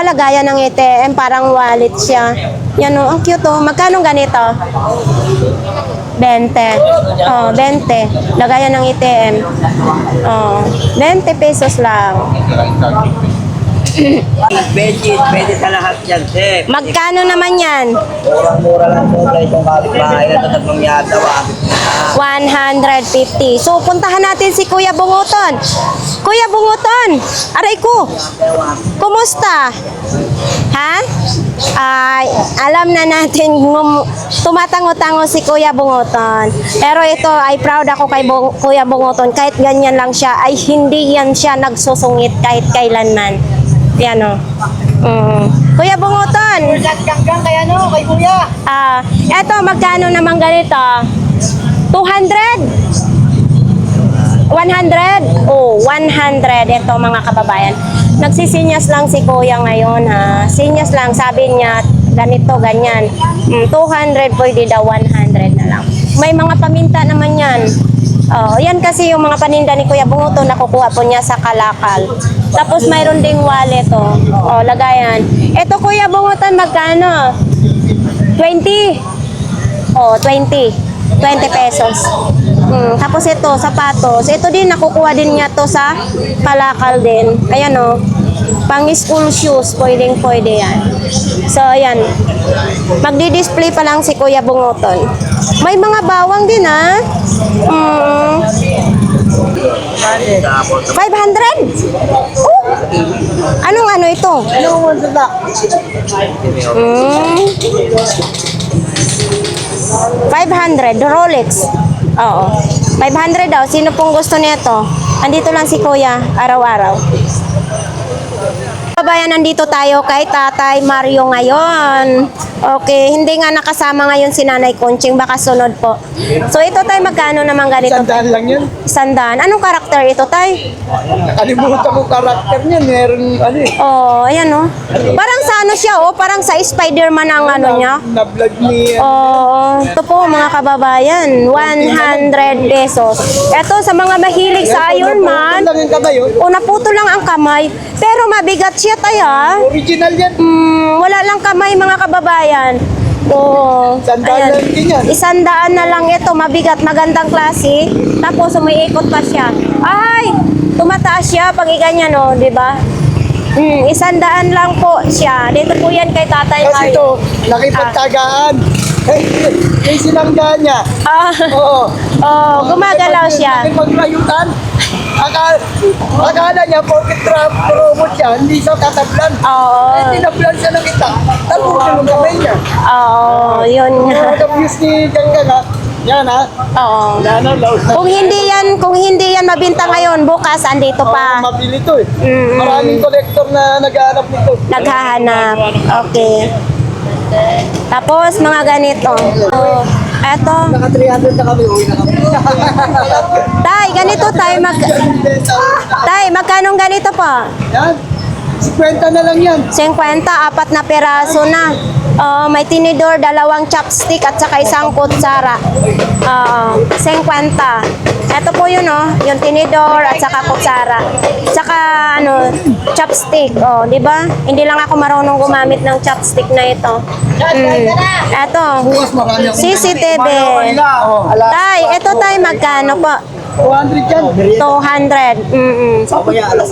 Lagayan ng ATM. Parang wallet siya. Yan ang cute Magkano ganito? 20. 20. Lagayan ng ATM. 20 pesos lang. Pwede sa lahat yan, Sep. Magkano naman yan? Murang-mura lang sobra itong kapitbahay na tatlong yata. 150. So, puntahan natin si Kuya Bunguton. Kuya Bunguton, aray ko. Kumusta? Ha? Alam na natin tumatango-tango si Kuya Bunguton. Pero ito, ay proud ako kay Kuya Bunguton. Kahit ganyan lang siya, ay hindi yan siya nagsusungit kahit kailanman. Yan Kuya Bunguton. Ganggang kaya kay kuya. Eto, magkano naman ganito? 200? 100? 100. Ito mga kababayan. Nagsisinyas lang si kuya ngayon ha. Sinyas lang, sabi niya ganito, ganyan. 200 pwede daw, 100 na lang. May mga paminta naman yan. Yan kasi yung mga paninda ni Kuya Bunguton, nakukuha po niya sa Kalakal. Tapos mayroon ding wallet lagayan. Ito Kuya Bunguton, magkano? 20. 20 pesos. Tapos ito, sapatos. Ito din, nakukuha din niya to sa Kalakal din. Ayan pang school shoes, pwede yan. So, ayan. Magdi-display pa lang si Kuya Bunguton. May mga bawang din, ha? 500? Oh! Anong ano ito? Mm. 500, Rolex. Oo. 500 daw. Sino pong gusto nito? Andito lang si Kuya, araw-araw. Kabayan, nandito tayo kay Tatay Mario ngayon. Okay, hindi nga nakasama ngayon si Nanay Conching, baka sunod po. So ito tay, magkano naman ganito? Sandaan lang yun. 100. Anong karakter ito tay? Nakalimutan ko karakter niya. Meron ano eh. Oh, ayan oh. Parang sa ano siya oh, parang sa Spider-Man ang ano niya. Na-vlog ni... Oo. Ito po mga kababayan, 100 pesos. Ito sa mga mahilig sa Iron Man. Lang yung kamay yun. O naputo lang ang kamay, pero mabigat siya taya. Original yan. Wala lang kamay mga kababayan. Oo. Sandaan lang din yan. 100 na lang ito, mabigat, magandang klase. Tapos umiikot pa siya. Ay, tumataas siya pag iganyan no, di ba? 100 lang po siya. Dito po yan kay Tatay Kasi ito, Mario. nakipagtagaan. Yung sinanggaan niya. Ah, Oo. oh, gumagalaw siya. Nakipaglayutan. Akala niya, porkit promote siya, hindi siya tatablan. Oo. Tinablan siya ng kita. Talusin yung kamay niya. Oo, yun nga. Yung ni Ganggang ha. Yan ha. Oo. Yan ha, laos. Kung hindi yan mabinta ngayon, bukas andito pa. Mabili to eh. Maraming kolektor na naghahanap nito. Naghahanap. Okay. Tapos mga ganito. Oh, eto. Naka 300 na kami, uwi na kami. Tay, ganito tay Tay, magkano ganito po? Yan. 50 na lang yan. 50, 4 na peraso na. May tinidor, 2 chopstick at saka isang kutsara. 50. Ito po yun, yung tinidor at saka kutsara. Saka, chopstick. Di ba? Hindi lang ako marunong gumamit ng chopstick na ito. Ito, CCTV. Tay, ito tay, magkano po? 200 yan. 200.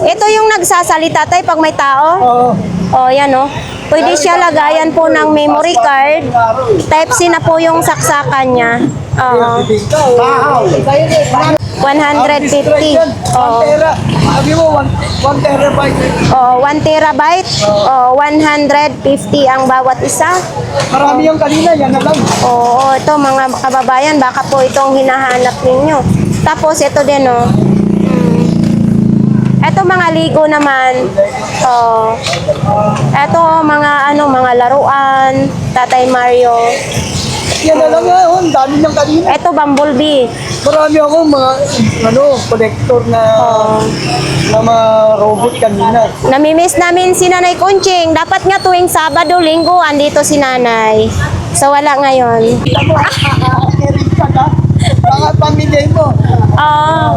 Ito yung nagsasalita tay pag may tao. Oo. Yan Pwede siya lagayan po ng memory card. Type C na po yung saksakan niya. 150. 1 tera. Sabi mo, 1 terabyte. 1 terabyte. 150 ang bawat isa. Marami yung kanina, yan na lang. Oo, ito mga kababayan, baka po itong hinahanap ninyo. Tapos ito din Ito mga ligo naman. Ito mga laruan, Tatay Mario. Yan na lang ang dami niyang kanina. Ito bumblebee. Marami ako mga, collector na mga robot kanina. Namimiss namin si Nanay Conching. Dapat nga tuwing Sabado, Linggo, andito si Nanay. So wala ngayon. Mga pamilya mo.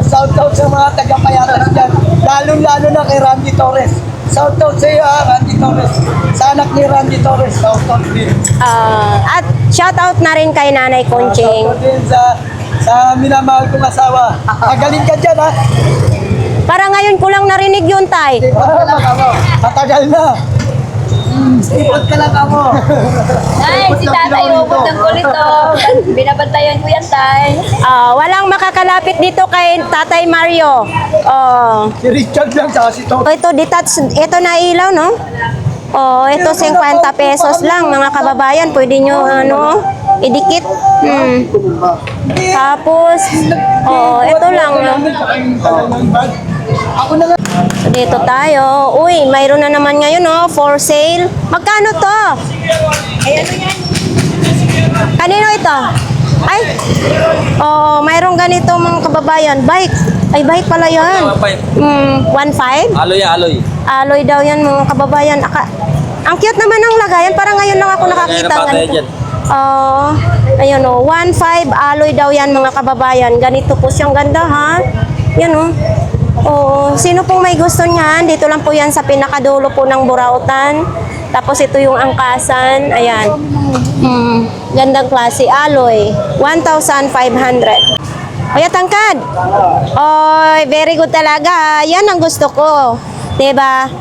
Shout out sa mga taga-payatas dyan. Lalo-lalo na kay Randy Torres. Shout out sa iyo, Randy Torres. Sa anak ni Randy Torres, shout out din. At shout out na rin kay Nanay Conching. Shout out din sa minamahal kong asawa. Magaling ka dyan, ha? Para ngayon ko lang narinig yun, Tay. Matagal na. Sipot ka lang ako. Ay, si tatay ubod ng kulito. Binabantayan ko yan, tay. Walang makakalapit dito kay Tatay Mario. Si Richard lang, saka si Toto. Ito detached, ito na ilaw, no? Ito 50 pesos lang, mga kababayan. Pwede nyo, idikit. Tapos, ito lang, no? Ako na lang. So, dito tayo. Uy, mayroon na naman ngayon, for sale. Magkano to? Kanino ito? Ay, mayroong ganito mga kababayan. Bike. Ay, bike pala yan. 1.5? Aloy. Alloy daw yan mga kababayan. Ang cute naman ng lagayan. Parang ngayon lang ako nakakita. Ayun 1.5 alloy daw yan mga kababayan. Ganito po siyang ganda ha. Yan sino pong may gusto niyan? Dito lang po yan sa pinakadulo po ng Burautan. Tapos ito yung angkasan. Ayan. Gandang klase. Alloy. 1,500. Kaya tangkad. Very good talaga. Yan ang gusto ko. Diba?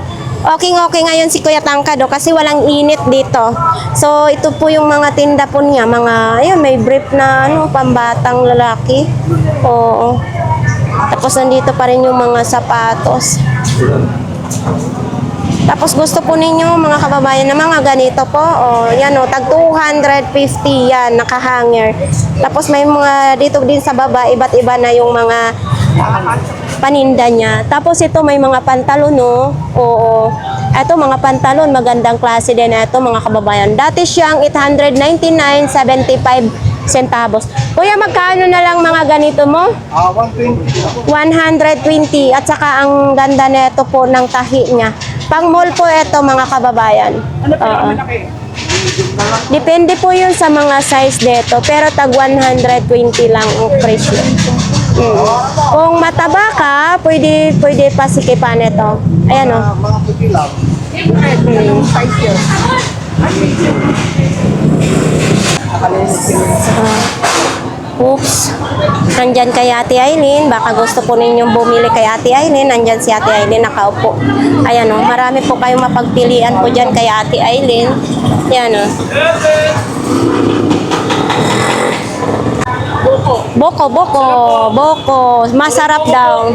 okay ngayon si Kuya Tangkado kasi walang init dito. So, ito po yung mga tinda po niya. Mga, ayun, may brief na pambatang lalaki. Oo. Tapos, nandito pa rin yung mga sapatos. Tapos, gusto po ninyo, mga kababayan, na mga ganito po. O, yan o, tag 250 yan, nakahanger. Tapos, may mga dito din sa baba, iba't iba na yung mga paninda niya. Tapos ito may mga pantalon, no? Oo. Ito mga pantalon, magandang klase din ito, mga kababayan. Dati siyang 899.75 centavos. Kuya, magkano na lang mga ganito mo? 120. 120. At saka ang ganda nito po ng tahi niya. Pang mall po ito, mga kababayan. Oo. Depende po yun sa mga size dito. Pero tag 120 lang ang presyo. Kung mataba ka, pwede pasikipan ito. Ayan o. Mga puti lang. Oops. Nandyan kay Ate Aileen. Baka gusto po ninyong bumili kay Ate Aileen. Nandyan si Ate Aileen nakaupo. Ayan o. Marami po kayong mapagpilian po dyan kay Ate Aileen. Ayan o. Boko. Masarap daw.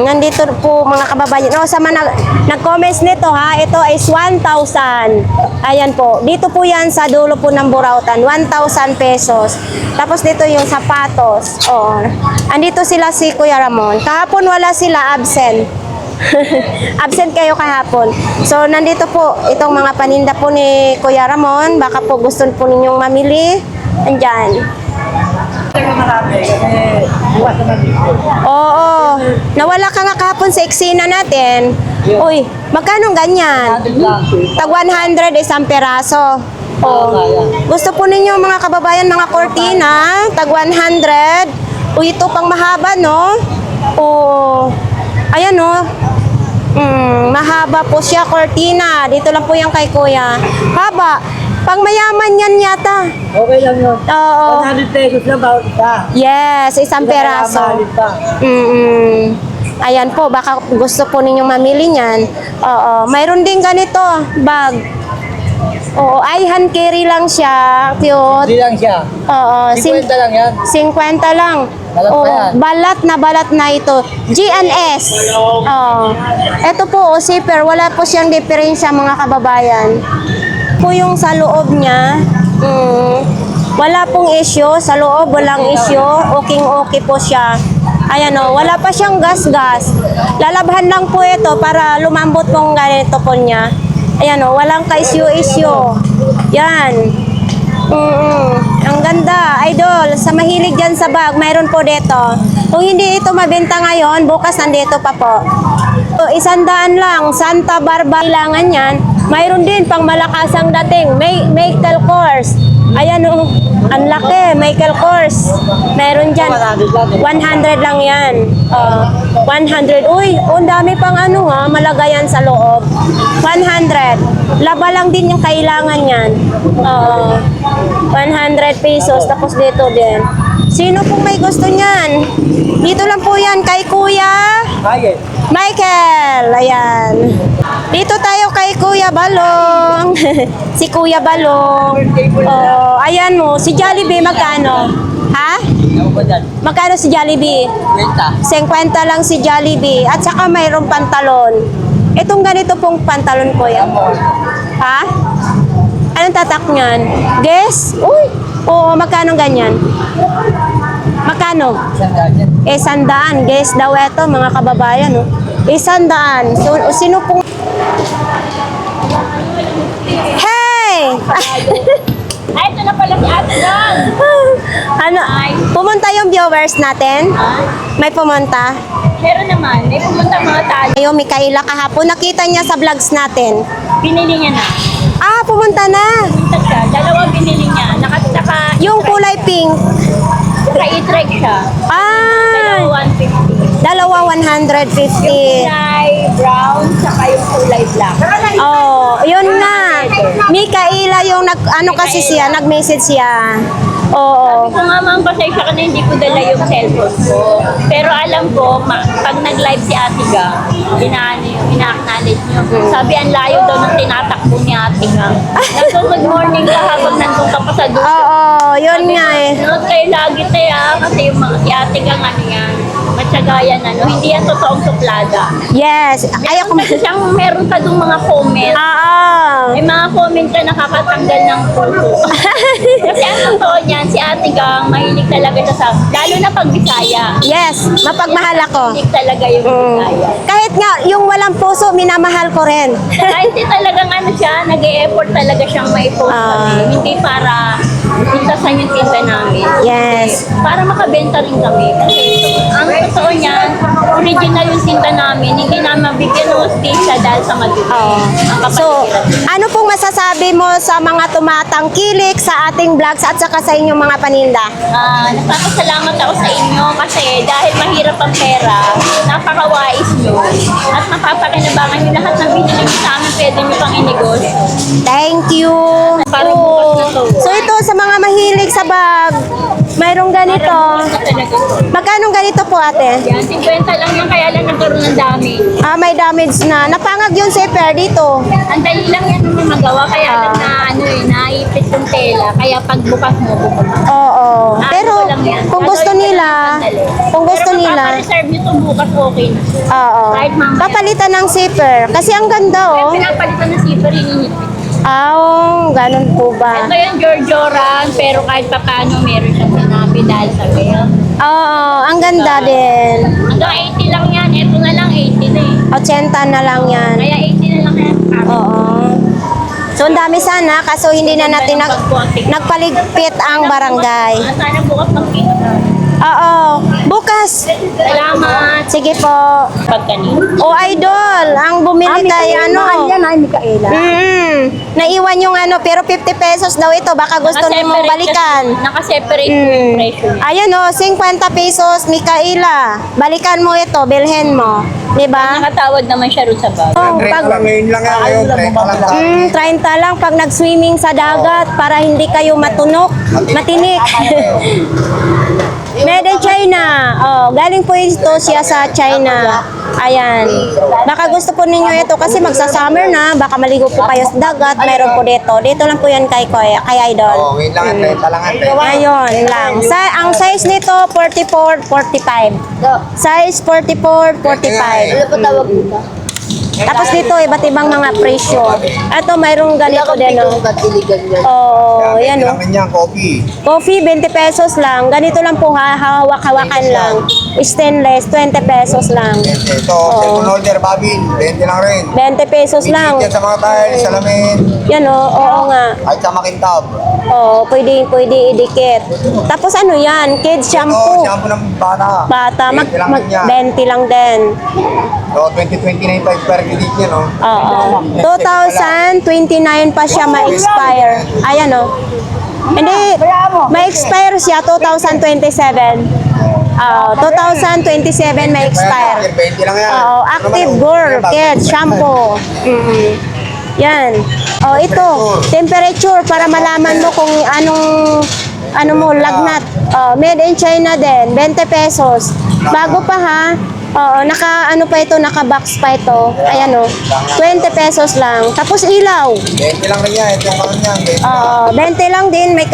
Nandito po mga kababayan. Sa mga nag-comments nito ha, ito is 1,000. Ayan po. Dito po yan sa dulo po ng Burautan. 1,000 pesos. Tapos dito yung sapatos. Oh. Andito sila si Kuya Ramon. Kahapon wala sila, absent. Absent kayo kahapon. So, nandito po itong mga paninda po ni Kuya Ramon. Baka po gusto po ninyong mamili. Andyan. Oo. Nawala ka nga kahapon sa eksena natin. Uy, magkano ganyan? Tag 100 isang peraso. Oh. Gusto po ninyo mga kababayan, mga kortina, tag 100. Uy, ito pang mahaba, no? Oh. Ayan, no? Mahaba po siya, kortina. Dito lang po yan kay Kuya. Haba. Pang mayaman yan yata. Okay lang yun. Oo. 100 pesos lang bawat isa. Yes, isang peraso. Malit pa. Ayan po, baka gusto po ninyong mamili niyan. Oo, mayroon din ganito, bag. Oo, ay hand carry lang siya. Cute. Hindi lang siya. Oo, 50 lang yan. 50 lang. Balat pa Oo, yan. balat na ito. GNS. Oo. Ito po, zipper. Wala po siyang diferensya, mga kababayan. Po yung sa loob niya, wala pong issue. Sa loob, walang issue. Okay po siya. Ayan o, wala pa siyang gas-gas. Lalabhan lang po ito para lumambot pong ganito po niya. Ayan o, walang ka-issue-issue. Yan. Ang ganda, idol. Sa mahilig dyan sa bag, mayroon po dito. Kung hindi ito mabenta ngayon, bukas nandito pa po. So, 100 lang, Santa Barbara. Kailangan yan. Mayroon din pang malakasang dating. Michael Kors. Ayan o, ang laki. Michael Kors. Mayroon dyan. 100 lang yan. 100. Uy, ang dami pang malagayan sa loob. 100. Laba lang din yung kailangan yan. 100 pesos. Tapos dito din. Sino pong may gusto niyan? Dito lang po yan kay Kuya Michael. Ayan. Dito tayo kay Kuya Balong. Si Kuya Balong. Oh, ayan mo. Si Jollibee magkano? Ha? Magkano si Jollibee? 50 lang si Jollibee. At saka mayroong pantalon. Itong ganito pong pantalon ko yan. Ha? Anong tatak niyan? Guess? Uy! Oo, magkano ganyan? Magkano? 100. Guess daw ito, mga kababayan. 100. So, sino pong... Hey! Ay, ito na pala si Ate Don. Pumunta yung viewers natin? May pumunta? Meron naman, may pumunta mga talo. Yung Mikaela kahapon, nakita niya sa vlogs natin. Binili niya na. Pumunta na. Pumunta siya, dalawa binili niya. Yung kulay pink. Naka-e-trek siya. Dalawa Dalawa 150. kulay brown, saka yung kulay black. Oh, yun na. Mikaela yung kasi siya, nag-message siya. Oo. Sabi ko nga, ma'am, pasensya ka na hindi ko dala yung cellphone ko. Pero alam ko, pag nag-live si Ate Ga, ina-acknowledge nyo. Sabi, ang layo daw ng tinatakbo ni Ate Ga. Nag-good morning ka habang nandun ka pa sa dulo. Oo, yun nga eh. Note kayo lagi kasi yung mga si Ate Ga ano yan, matsagayan hindi yan totoong suplada. Yes. Ayoko Meron ka dong mga comment. Oo. May mga comment ka nakakatanggal ng puso. Kasi ang totoo niyan, si Ate Gang, mahilig talaga siya sa, lalo na pag Bisaya. Yes, mapagmahal ako. Mahilig talaga yung Bisaya. Kahit nga, yung walang puso, minamahal ko rin. Kahit talagang siya, nag-e-effort talaga siyang maipost kami. Hindi para pintasan yung tinta namin. Yes. Para makabenta rin kami. Kasi ang totoo niyan, original yung tinta namin. Hindi na mabigyan ng hostisya dahil sa madubi. Ang So, kapaligiran. ano pong masasabi mo sa mga tumatangkilik sa ating vlogs at saka sa inyong mga paninda? Nagpapasalamat ako sa inyo kasi dahil mahirap ang pera, napaka-wise nyo at napapakinabangan nyo lahat ng binili nyo sa amin, pwede nyo pang inegosyo. Thank you. Para bukas na to. So ito sa mga mahilig sa bag, mayroong ganito. Talaga. Magkano ganito po ate? Yan, 50 lang yan, kaya lang nagkaroon ng dami. May damage na. Napangag yung zipper dito. Ang dali lang yan yung magawa, kaya lang naipit yung tela, kaya pagbukas mo, bumukas. Oo. Pero Ano lang yan. kung gusto Gagawin ko nila, lang sandali. kung gusto Pero nila, reserve nyo ito bukas, okay na. oo. Kahit mamaya. Papalitan ng zipper. Kasi ang ganda Kaya oh. pinapalitan ng zipper, hinihipit. Ganun po ba? Ito yung Jorjoran, pero kahit pa paano meron siyang sinabi dahil sa mail. Oo, ang ganda din. Hanggang 80 lang yan. Ito na lang 80 na eh. 80 na lang yan. Kaya 80 na lang yan. Oo. So, ang dami sana, kaso hindi na natin nagpaligpit ang barangay. Sana bukas magkita. Oo. Bukas. Salamat. Sige po. Pagkanin. O, idol, ang bumili kay ano. ay Mikaela. Naiwan yung pero 50 pesos daw ito. Baka gusto niyo mong balikan. Nakaseparate po yung presyo niya. Ayan o, 50 pesos, Mikaela. Balikan mo ito, bilhin mo. Diba? Nakatawad naman siya ron sa bag. Oh, 30 pag, lang ngayon lang yan. Ngayon, 30 lang. 30 lang pag nag-swimming sa dagat para hindi kayo matunok, matinik. Made in China. Galing po ito siya sa China. Ayan. Baka gusto po ninyo ito kasi magsa-summer na, baka maligo po kayo sa dagat, mayroon po dito. Dito lang po yan kay Idol. Ngayon lang, 30 lang yan. Ngayon lang. Ang size nito, 44, 45. Size 44, 45. pa tawag dito? Tapos dito, iba't ibang mga presyo. Ito, mayroong ganito din, oh. Oo, yan, oh. Lang yan, coffee. Coffee, 20 pesos lang. Ganito lang po, hawak-hawakan lang. Stainless, 20 pesos lang. Ito, telephone holder, babin. 20 lang rin. 20 pesos lang. Yan sa mga tire, salamin. Yan, oh. Oo nga. At sa makintab. Oo, pwede idikit. Tapos ano yan? Kids Ito, shampoo. shampoo ng bata. Bata, 20 lang din yan. 20 lang din. So, 2029 per unit yan, no? Oo. 2029 pa siya ma-expire. Ayan, oh. Hindi, ma-expire siya 2027. 2027 ma-expire. 20 lang yan. Oo, Active Gore Kids Shampoo. Yan. Ito, temperature para malaman mo kung ano mo, lagnat. Made in China din, 20 pesos. Bago pa ha. Naka-box pa ito. Ayan 20 pesos lang. Tapos ilaw. 20 lang rin yan. Ito yung kahon yan. 20 lang din, may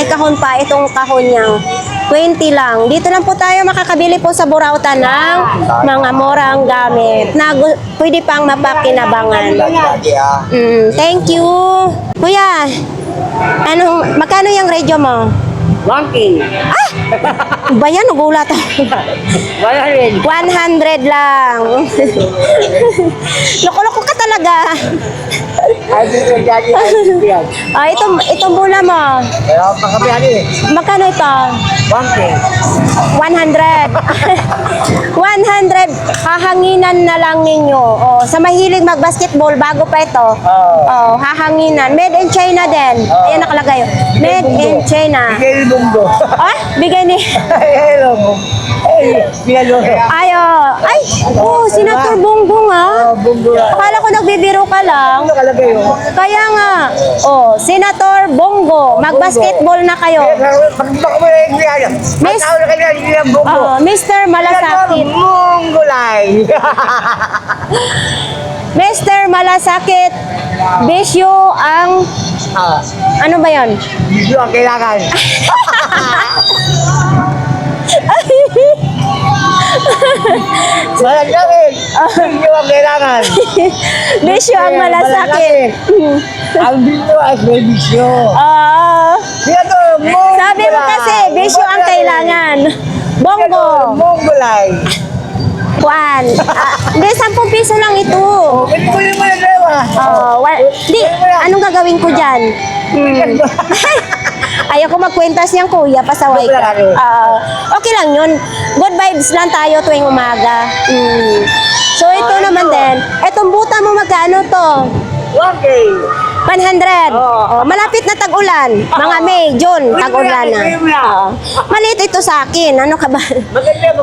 kahon pa itong kahon niya. 20 lang. Dito lang po tayo makakabili po sa Burautan ng mga murang gamit na pwede pang mapakinabangan. Lagi, ah. Thank you. Kuya, magkano yung radio mo? 1K. Ba yan? Nagulat ako. 100. 100 lang. Loko-loko ka talaga. Itong bula mo. Kaya pagkabihan eh. Magkano ito? 1K. 100. 100. Hahanginan na lang ninyo. Sa mahilig mag-basketball, bago pa ito. Hahanginan. Made in China din. Ayan nakalagay. Made in China. Bigay bunggo. Bigay ni... Hello mo. Ay, Senator Bongbong ha? Bunggo. Akala ko nagbibiro ka lang. Nakalagay Kaya nga. Oh, Senator Bongo, mag-basketball na kayo. Miss, Mr. Malasakit. Monggolay. Mr. Malasakit, bisyo ang, ano ba yan? Dito ang kailangan. Malasakit. Dito ang kailangan. Bisyo ang malasakit. Ang dito ay may bisyo. Dito, Sabi mo kasi, bisyo ang kailangan. Bongo. Monggolay. Juan. Hindi, 10 piso lang ito. Ito ko yung mga dewa. Di, anong gagawin ko dyan? Ayaw ko magkwentas niyang kuya, pasaway ka. Okay lang yun. Good vibes lang tayo tuwing umaga. So ito naman din. Etong buta mo magkano to? 1K. 100. Malapit na tag-ulan. Mga May, June, tag-ulan na. Maliit ito sa akin. Ano ka ba? Maganda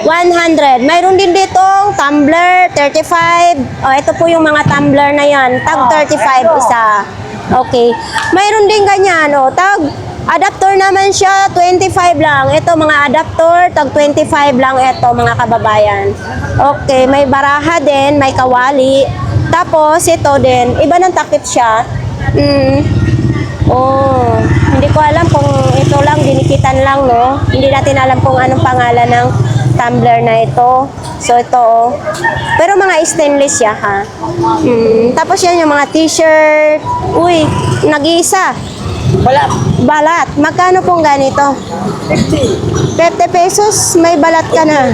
100. Mayroon din ditong tumbler, 35. Ito po yung mga tumbler na yan. Tag 35 isa. Okay. Mayroon din ganyan. Tag adapter naman siya, 25 lang. Ito mga adapter, tag 25 lang ito mga kababayan. Okay, may baraha din, may kawali. Tapos ito din, iba ng takip siya. Hindi ko alam kung ito lang, dinikitan lang, no? Hindi natin alam kung anong pangalan ng tumbler na ito. So ito, pero mga stainless siya, ha? Tapos yan yung mga t-shirt. Uy, nag-iisa. Balat. Magkano pong ganito? 50 pesos, may balat ka na.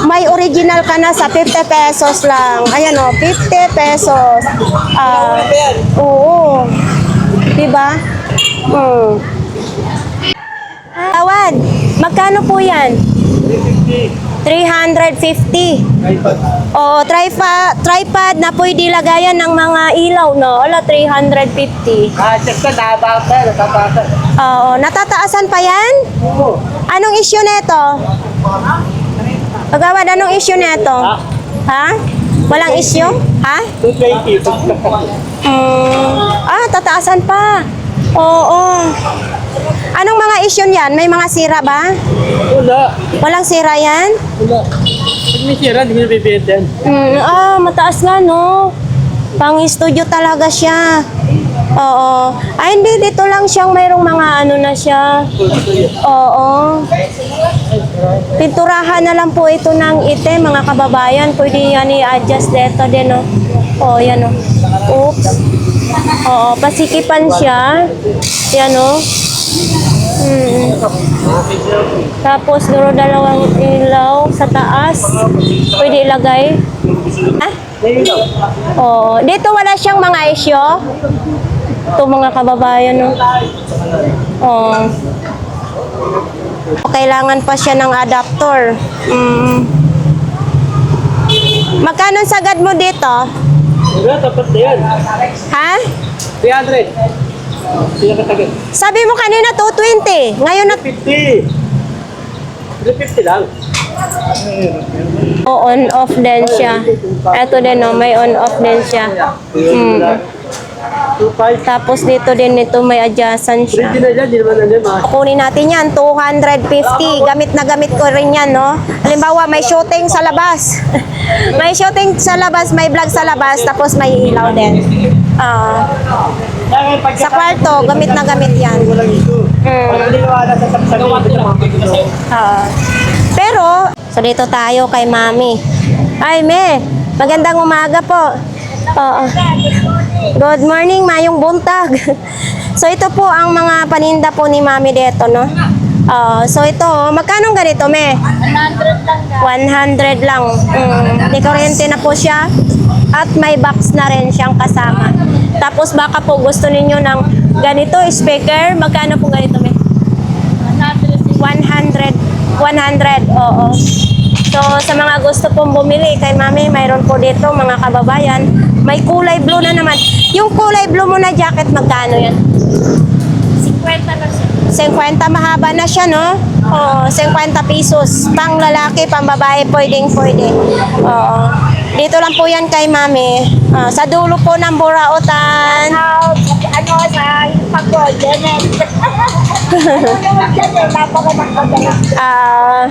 May original ka na sa 50 pesos lang. Ayan o, 50 pesos. Oo. Diba? Tawad, magkano po yan? 350. Tripod na pwede lagayan ng mga ilaw, no? 350. Check ka, nakabasa. Natataasan pa yan? Anong issue nito? Pagawad, anong issue nito? Ha? Walang issue? Ha? 220. Tataasan pa. Oo. Anong mga issue yan? May mga sira ba? Wala. Walang sira yan? Wala. Pag may sira, hindi mo nabibigyan. Mataas nga, no? Pang-studio talaga siya. Oo. Hindi, dito lang siyang mayroong mga ano na siya. Oo. Pinturahan na lang po ito ng itim, mga kababayan. Pwede yan i-adjust dito din, no? Yan, no? Oops. Pasikipan siya. Yan, no? Tapos, dalawang ilaw sa taas. Pwede ilagay. Dito wala siyang mga issue. Ito mga kababayan, no? Kailangan pa siya ng adapter. Magkano ang sagad mo dito? Wala, tapat na yan. Ha? 300. Pinakatagal. Sabi mo kanina 220. Ngayon na 50. 350 lang. on-off din siya. Ito din, no? May on-off din siya. 25. Tapos dito din ito may adjacent siya. Hindi na dyan, di naman na dyan, Kunin natin yan, 250. Gamit na gamit ko rin yan, no? Halimbawa, may shooting sa labas. May shooting sa labas, may vlog sa labas, tapos may ilaw din. Sa kwarto, gamit na gamit yan. Pero, so dito tayo kay Mami. Ay, Me, magandang umaga po. Good morning, mayong buntag. So ito po ang mga paninda po ni Mami dito, no? So ito, magkano ganito, Me? 100 lang. May kuryente na po siya. At may box na rin siyang kasama. Tapos baka po gusto ninyo ng ganito, speaker. Magkano po ganito, Me? 100. 100, oo. So sa mga gusto pong bumili kay Mami, mayroon po dito mga kababayan. May kulay blue na naman. Yung kulay blue mo na jacket, magkano yan? 50 na siya. 50, mahaba na siya, no? Oo, 50 pesos. Pang lalaki, pang babae, pwedeng pwede. Oo. Dito lang po yan kay Mami. Sa dulo po ng Burautan. Ano sa pagod, yan eh.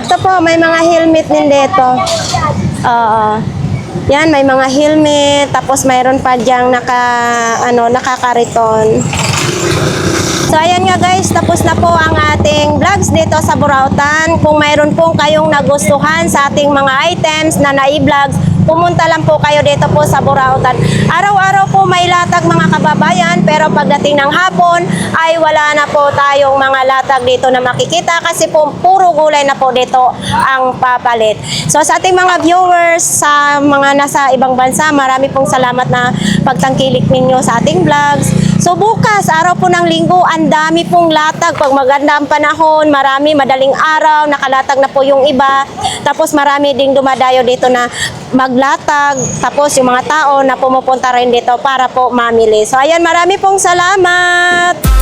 Ito po, may mga helmet din dito. Yan, may mga helmet. Tapos mayroon pa diyang nakakariton. So ayan nga guys, tapos na po ang ating vlogs dito sa Burautan. Kung mayroon pong kayong nagustuhan sa ating mga items na nai-vlogs, pumunta lang po kayo dito po sa Burautan. Araw-araw po may latag mga kababayan, pero pagdating ng hapon ay wala na po tayong mga latag dito na makikita kasi po puro gulay na po dito ang papalit. So sa ating mga viewers sa mga nasa ibang bansa, marami pong salamat na pagtangkilik ninyo sa ating vlogs. So bukas, araw po ng linggo, ang dami pong latag. Pag maganda ang panahon, marami, madaling araw, nakalatag na po yung iba. Tapos marami ding dumadayo dito na maglatag. Tapos yung mga tao na pumupunta rin dito para po mamili. So ayan, marami pong salamat!